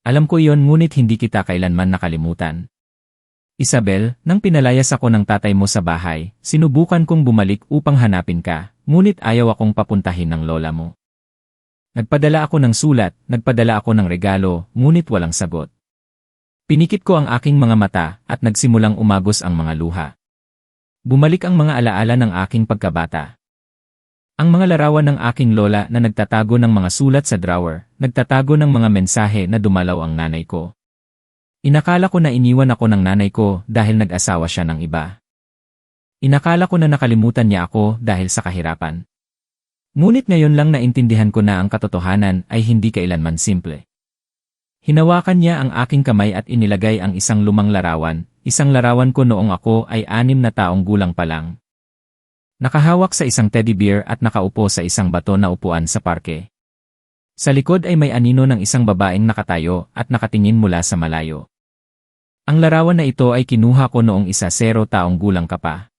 Alam ko iyon ngunit hindi kita kailanman nakalimutan. Isabel, nang pinalayas ako ng tatay mo sa bahay, sinubukan kong bumalik upang hanapin ka, ngunit ayaw akong papuntahin ng lola mo. Nagpadala ako ng sulat, nagpadala ako ng regalo, ngunit walang sagot. Pinikit ko ang aking mga mata at nagsimulang umagos ang mga luha. Bumalik ang mga alaala ng aking pagkabata. Ang mga larawan ng aking lola na nagtatago ng mga sulat sa drawer, nagtatago ng mga mensahe na dumalaw ang nanay ko. Inakala ko na iniwan ako ng nanay ko dahil nag-asawa siya ng iba. Inakala ko na nakalimutan niya ako dahil sa kahirapan. Ngunit ngayon lang naintindihan ko na ang katotohanan ay hindi kailanman simple. Hinawakan niya ang aking kamay at inilagay ang isang lumang larawan, isang larawan ko noong ako ay 6 na taong gulang pa lang. Nakahawak sa isang teddy bear at nakaupo sa isang bato na upuan sa parke. Sa likod ay may anino ng isang babaeng nakatayo at nakatingin mula sa malayo. Ang larawan na ito ay kinuha ko noong 1-0 taong gulang ka pa.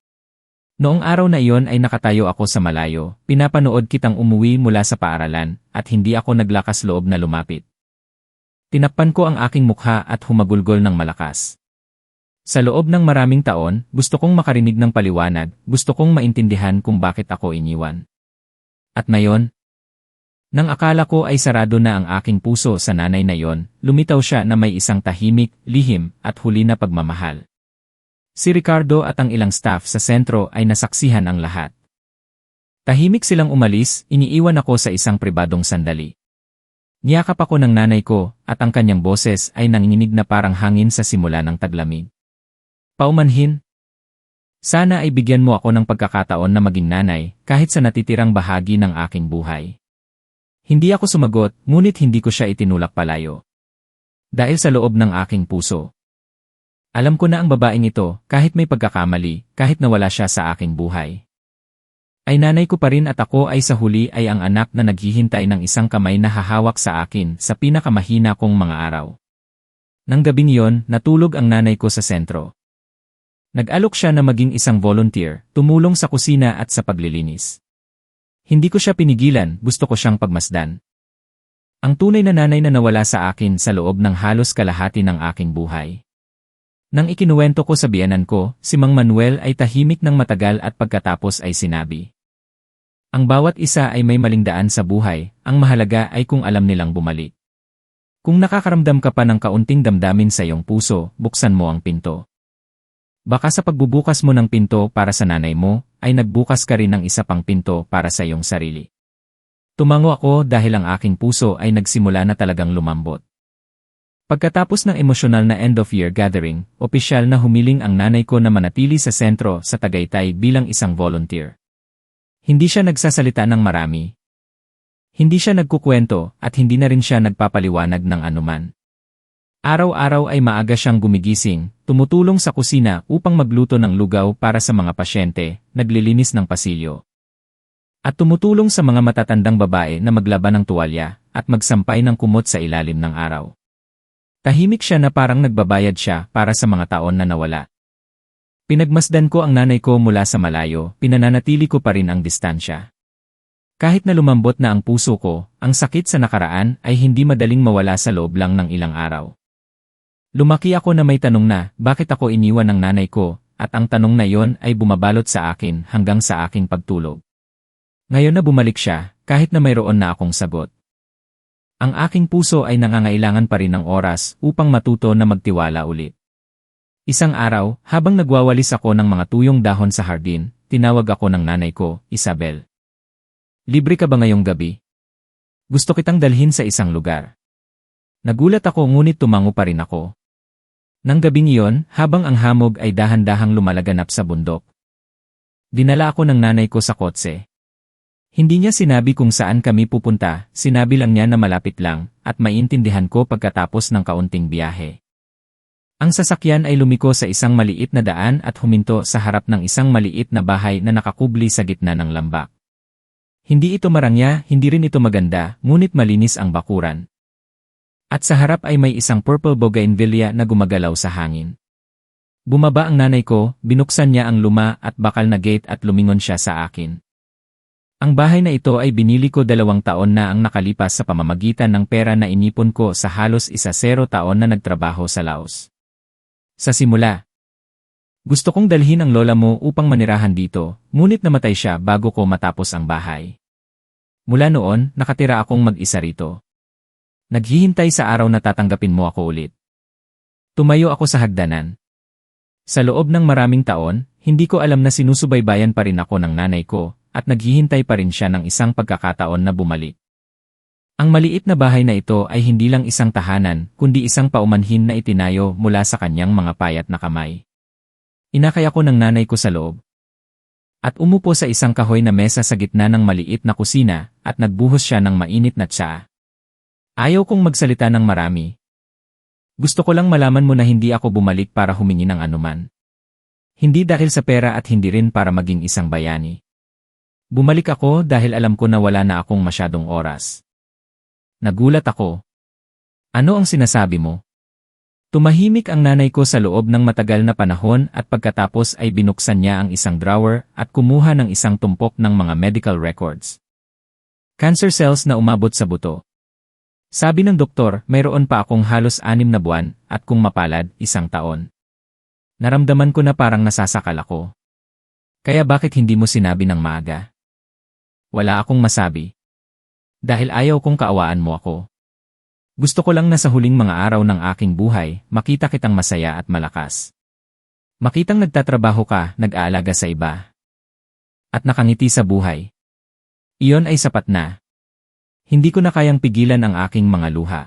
Noong araw na iyon ay nakatayo ako sa malayo, pinapanood kitang umuwi mula sa paaralan, at hindi ako naglakas loob na lumapit. Tinakpan ko ang aking mukha at humagulgol ng malakas. Sa loob ng maraming taon, gusto kong makarinig ng paliwanag, gusto kong maintindihan kung bakit ako iniwan. At ngayon, nang akala ko ay sarado na ang aking puso sa nanay na iyon, lumitaw siya na may isang tahimik, lihim, at huli na pagmamahal. Si Ricardo at ang ilang staff sa sentro ay nasaksihan ang lahat. Tahimik silang umalis, iniiwan ako sa isang pribadong sandali. Niyakap ako ng nanay ko, at ang kanyang boses ay nanginginig na parang hangin sa simula ng taglamig. Paumanhin. Sana ay bigyan mo ako ng pagkakataon na maging nanay kahit sa natitirang bahagi ng aking buhay. Hindi ako sumagot, ngunit hindi ko siya itinulak palayo. Dahil sa loob ng aking puso. Alam ko na ang babaeng ito, kahit may pagkakamali, kahit nawala siya sa aking buhay, ay nanay ko pa rin at ako ay sa huli ay ang anak na naghihintay ng isang kamay na hahawak sa akin sa pinakamahina kong mga araw. Nang gabing iyon, natulog ang nanay ko sa sentro. Nag-alok siya na maging isang volunteer, tumulong sa kusina at sa paglilinis. Hindi ko siya pinigilan, gusto ko siyang pagmasdan. Ang tunay na nanay na nawala sa akin sa loob ng halos kalahati ng aking buhay. Nang ikinuwento ko sa biyenan ko, si Mang Manuel ay tahimik ng matagal at pagkatapos ay sinabi. Ang bawat isa ay may maling daan sa buhay, ang mahalaga ay kung alam nilang bumalik. Kung nakakaramdam ka pa ng kaunting damdamin sa iyong puso, buksan mo ang pinto. Baka sa pagbubukas mo ng pinto para sa nanay mo, ay nagbukas ka rin ng isa pang pinto para sa iyong sarili. Tumango ako dahil ang aking puso ay nagsimula na talagang lumambot. Pagkatapos ng emosyonal na end-of-year gathering, opisyal na humiling ang nanay ko na manatili sa sentro sa Tagaytay bilang isang volunteer. Hindi siya nagsasalita ng marami. Hindi siya nagkukwento at hindi na rin siya nagpapaliwanag ng anuman. Araw-araw ay maaga siyang gumigising, tumutulong sa kusina upang magluto ng lugaw para sa mga pasyente, naglilinis ng pasilyo. At tumutulong sa mga matatandang babae na maglaban ng tuwalya at magsampay ng kumot sa ilalim ng araw. Tahimik siya na parang nagbabayad siya para sa mga taon na nawala. Pinagmasdan ko ang nanay ko mula sa malayo, pinananatili ko pa rin ang distansya. Kahit na lumambot na ang puso ko, ang sakit sa nakaraan ay hindi madaling mawala sa loob lang ng ilang araw. Lumaki ako na may tanong na, bakit ako iniwan ng nanay ko, at ang tanong na yon ay bumabalot sa akin hanggang sa aking pagtulog. Ngayon na bumalik siya, kahit na mayroon na akong sagot. Ang aking puso ay nangangailangan pa rin ng oras upang matuto na magtiwala ulit. Isang araw, habang nagwawalis ako ng mga tuyong dahon sa hardin, tinawag ako ng nanay ko, Isabel. Libre ka ba ngayong gabi? Gusto kitang dalhin sa isang lugar. Nagulat ako ngunit tumango pa rin ako. Nang gabing iyon, habang ang hamog ay dahan-dahang lumalaganap sa bundok, dinala ako ng nanay ko sa kotse. Hindi niya sinabi kung saan kami pupunta, sinabi lang niya na malapit lang, at maintindihan ko pagkatapos ng kaunting biyahe. Ang sasakyan ay lumiko sa isang maliit na daan at huminto sa harap ng isang maliit na bahay na nakakubli sa gitna ng lambak. Hindi ito marangya, hindi rin ito maganda, ngunit malinis ang bakuran. At sa harap ay may isang purple bougainvillea na gumagalaw sa hangin. Bumaba ang nanay ko, binuksan niya ang luma at bakal na gate at lumingon siya sa akin. Ang bahay na ito ay binili ko 2 taon na ang nakalipas sa pamamagitan ng pera na inipon ko sa halos 10 taon na nagtrabaho sa Laos. Sa simula, gusto kong dalhin ang lola mo upang manirahan dito, ngunit namatay siya bago ko matapos ang bahay. Mula noon, nakatira akong mag-isa rito. Naghihintay sa araw na tatanggapin mo ako ulit. Tumayo ako sa hagdanan. Sa loob ng maraming taon, hindi ko alam na sinusubaybayan pa rin ako ng nanay ko, at naghihintay pa rin siya ng isang pagkakataon na bumalik. Ang maliit na bahay na ito ay hindi lang isang tahanan, kundi isang paumanhin na itinayo mula sa kanyang mga payat na kamay. Inakay ako ng nanay ko sa loob. At umupo sa isang kahoy na mesa sa gitna ng maliit na kusina, at nagbuhos siya ng mainit na tsaa. Ayaw kong magsalita ng marami. Gusto ko lang malaman mo na hindi ako bumalik para humingi ng anuman. Hindi dahil sa pera at hindi rin para maging isang bayani. Bumalik ako dahil alam ko na wala na akong masyadong oras. Nagulat ako. Ano ang sinasabi mo? Tumahimik ang nanay ko sa loob ng matagal na panahon at pagkatapos ay binuksan niya ang isang drawer at kumuha ng isang tumpok ng mga medical records. Cancer cells na umabot sa buto. Sabi ng doktor, mayroon pa akong halos 6 na buwan at kung mapalad, 1 taon. Naramdaman ko na parang nasasakal ako. Kaya bakit hindi mo sinabi ng maaga? Wala akong masabi. Dahil ayaw kong kaawaan mo ako. Gusto ko lang na sa huling mga araw ng aking buhay, makita kitang masaya at malakas. Makitang nagtatrabaho ka, nag-aalaga sa iba. At nakangiti sa buhay. Iyon ay sapat na. Hindi ko na kayang pigilan ang aking mga luha.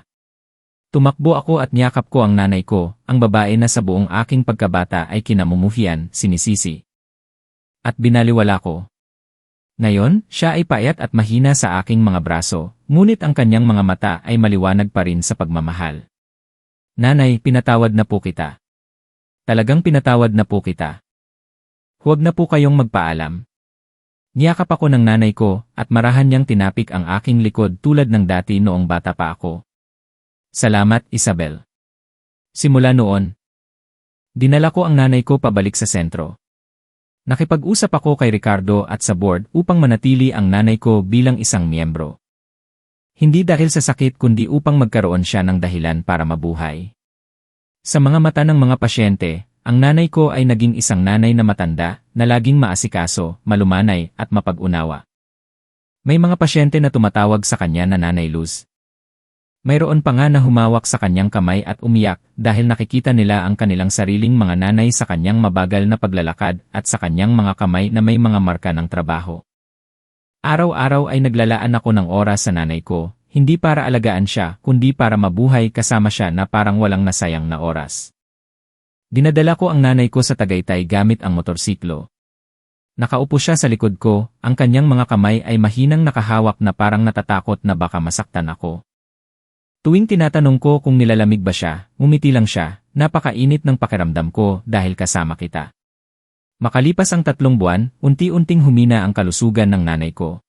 Tumakbo ako at niyakap ko ang nanay ko, ang babae na sa buong aking pagkabata ay kinamumuhian, sinisisi. At binaliwala ko. Ngayon, siya ay payat at mahina sa aking mga braso, ngunit ang kanyang mga mata ay maliwanag pa rin sa pagmamahal. Nanay, pinatawad na po kita. Talagang pinatawad na po kita. Huwag na po kayong magpaalam. Niyakap ako ng nanay ko at marahan niyang tinapik ang aking likod tulad ng dati noong bata pa ako. Salamat, Isabel. Simula noon, dinala ko ang nanay ko pabalik sa sentro. Nakipag-usap ako kay Ricardo at sa board upang manatili ang nanay ko bilang isang miyembro. Hindi dahil sa sakit kundi upang magkaroon siya ng dahilan para mabuhay. Sa mga mata ng mga pasyente, ang nanay ko ay naging isang nanay na matanda, na laging maasikaso, malumanay at mapag-unawa. May mga pasyente na tumatawag sa kanya na Nanay Luz. Mayroon pa nga na humawak sa kanyang kamay at umiyak dahil nakikita nila ang kanilang sariling mga nanay sa kanyang mabagal na paglalakad at sa kanyang mga kamay na may mga marka ng trabaho. Araw-araw ay naglalaan ako ng oras sa nanay ko, hindi para alagaan siya kundi para mabuhay kasama siya na parang walang nasayang na oras. Dinadala ko ang nanay ko sa Tagaytay gamit ang motorsiklo. Nakaupo siya sa likod ko, ang kanyang mga kamay ay mahinang nakahawak na parang natatakot na baka masaktan ako. Tuwing tinatanong ko kung nilalamig ba siya, ngumiti lang siya, napakainit ng pakiramdam ko dahil kasama kita. Makalipas ang 3 buwan, unti-unting humina ang kalusugan ng nanay ko.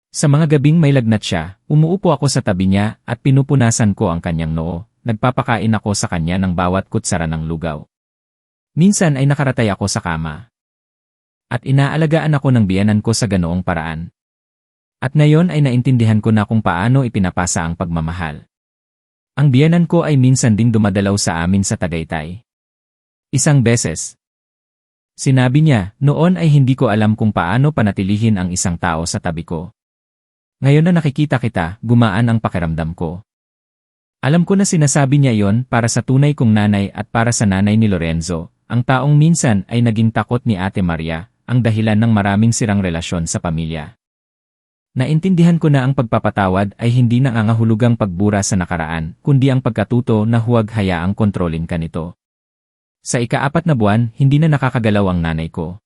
Sa mga gabing may lagnat siya, umuupo ako sa tabi niya at pinupunasan ko ang kanyang noo, nagpapakain ako sa kanya ng bawat kutsara ng lugaw. Minsan ay nakaratay ako sa kama. At inaalagaan ako ng biyenan ko sa ganoong paraan. At ngayon ay naintindihan ko na kung paano ipinapasa ang pagmamahal. Ang biyenan ko ay minsan ding dumadalaw sa amin sa Tagaytay. Isang beses. Sinabi niya, noon ay hindi ko alam kung paano panatilihin ang isang tao sa tabi ko. Ngayon na nakikita kita, gumaan ang pakiramdam ko. Alam ko na sinasabi niya yon para sa tunay kong nanay at para sa nanay ni Lorenzo, ang taong minsan ay naging takot ni Ate Maria, ang dahilan ng maraming sirang relasyon sa pamilya. Naintindihan ko na ang pagpapatawad ay hindi nangangahulugang pagbura sa nakaraan, kundi ang pagkatuto na huwag hayaang kontrolin ka nito. Sa ika-4 na buwan, hindi na nakakagalaw ang nanay ko.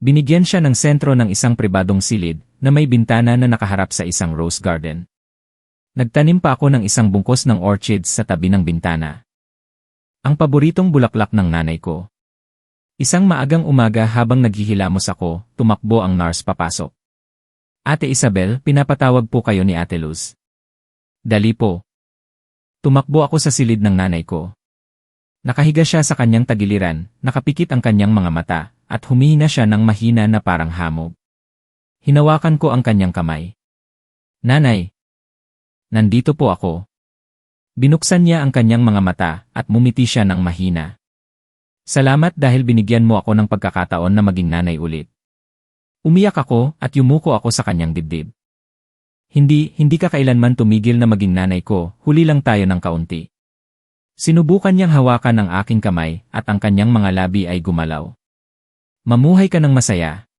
Binigyan siya ng sentro ng isang pribadong silid na may bintana na nakaharap sa isang rose garden. Nagtanim pa ako ng isang bungkos ng orchids sa tabi ng bintana. Ang paboritong bulaklak ng nanay ko. Isang maagang umaga habang naghihilamos ako, tumakbo ang nurse papasok. Ate Isabel, pinapatawag po kayo ni Ate Luz. Dali po. Tumakbo ako sa silid ng nanay ko. Nakahiga siya sa kanyang tagiliran, nakapikit ang kanyang mga mata, at humihina siya ng mahina na parang hamog. Hinawakan ko ang kanyang kamay. Nanay! Nandito po ako. Binuksan niya ang kanyang mga mata, at mumiti siya ng mahina. Salamat dahil binigyan mo ako ng pagkakataon na maging nanay ulit. Umiyak ako at yumuko ako sa kanyang dibdib. Hindi ka kailanman tumigil na maging nanay ko, huli lang tayo ng kaunti. Sinubukan niyang hawakan ang aking kamay at ang kanyang mga labi ay gumalaw. Mamuhay ka ng masaya.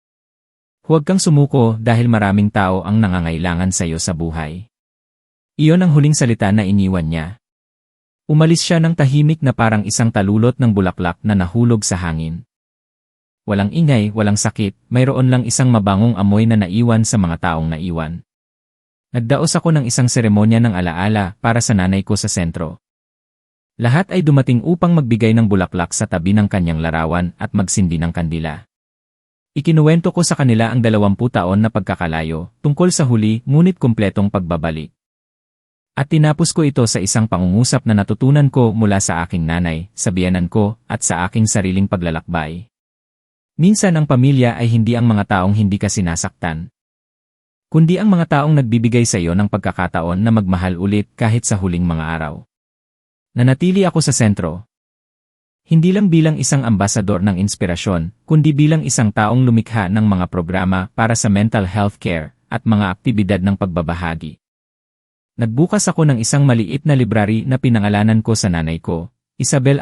Huwag kang sumuko dahil maraming tao ang nangangailangan sa iyo sa buhay. Iyon ang huling salita na iniwan niya. Umalis siya ng tahimik na parang isang talulot ng bulaklak na nahulog sa hangin. Walang ingay, walang sakit, mayroon lang isang mabangong amoy na naiwan sa mga taong naiwan. Nagdaos ako ng isang seremonya ng alaala para sa nanay ko sa sentro. Lahat ay dumating upang magbigay ng bulaklak sa tabi ng kanyang larawan at magsindi ng kandila. Ikinuwento ko sa kanila ang 20 taon na pagkakalayo, tungkol sa huli ngunit kumpletong pagbabalik. At tinapos ko ito sa isang pangungusap na natutunan ko mula sa aking nanay, sa biyenan ko, at sa aking sariling paglalakbay. Minsan ang pamilya ay hindi ang mga taong hindi ka sinasaktan, kundi ang mga taong nagbibigay sa iyo ng pagkakataon na magmahal ulit kahit sa huling mga araw. Nanatili ako sa sentro. Hindi lang bilang isang ambasador ng inspirasyon, kundi bilang isang taong lumikha ng mga programa para sa mental health care at mga aktibidad ng pagbabahagi. Nagbukas ako ng isang maliit na library na pinangalanan ko sa nanay ko, Isabel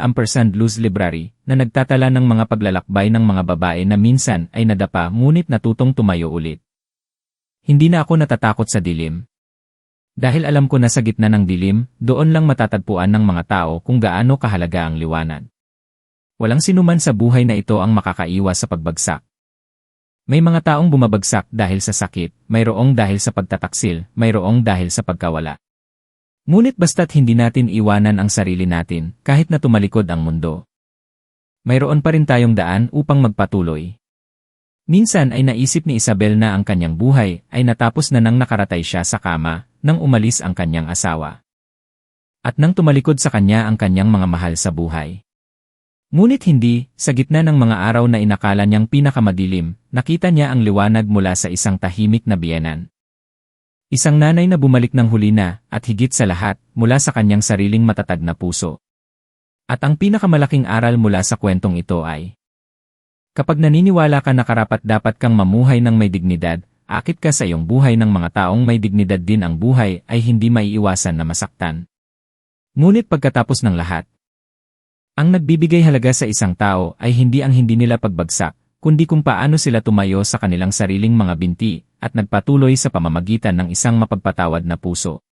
Luz Library, na nagtatala ng mga paglalakbay ng mga babae na minsan ay nadapa ngunit natutong tumayo ulit. Hindi na ako natatakot sa dilim. Dahil alam ko na sa gitna ng dilim, doon lang matatagpuan ng mga tao kung gaano kahalaga ang liwanag. Walang sinuman sa buhay na ito ang makakaiwas sa pagbagsak. May mga taong bumabagsak dahil sa sakit, mayroong dahil sa pagtataksil, mayroong dahil sa pagkawala. Ngunit basta't hindi natin iwanan ang sarili natin, kahit na tumalikod ang mundo, mayroon pa rin tayong daan upang magpatuloy. Minsan ay naisip ni Isabel na ang kanyang buhay ay natapos na nang nakaratay siya sa kama, nang umalis ang kanyang asawa. At nang tumalikod sa kanya ang kanyang mga mahal sa buhay. Ngunit hindi, sa gitna ng mga araw na inakala niyang pinakamadilim, nakita niya ang liwanag mula sa isang tahimik na biyenan. Isang nanay na bumalik ng huli na, at higit sa lahat, mula sa kanyang sariling matatag na puso. At ang pinakamalaking aral mula sa kwentong ito ay, kapag naniniwala ka na karapat-dapat kang mamuhay ng may dignidad, akit ka sa iyong buhay ng mga taong may dignidad din ang buhay ay hindi maiiwasan na masaktan. Ngunit pagkatapos ng lahat, ang nagbibigay halaga sa isang tao ay hindi ang hindi nila pagbagsak, kundi kung paano sila tumayo sa kanilang sariling mga binti at nagpatuloy sa pamamagitan ng isang mapagpatawad na puso.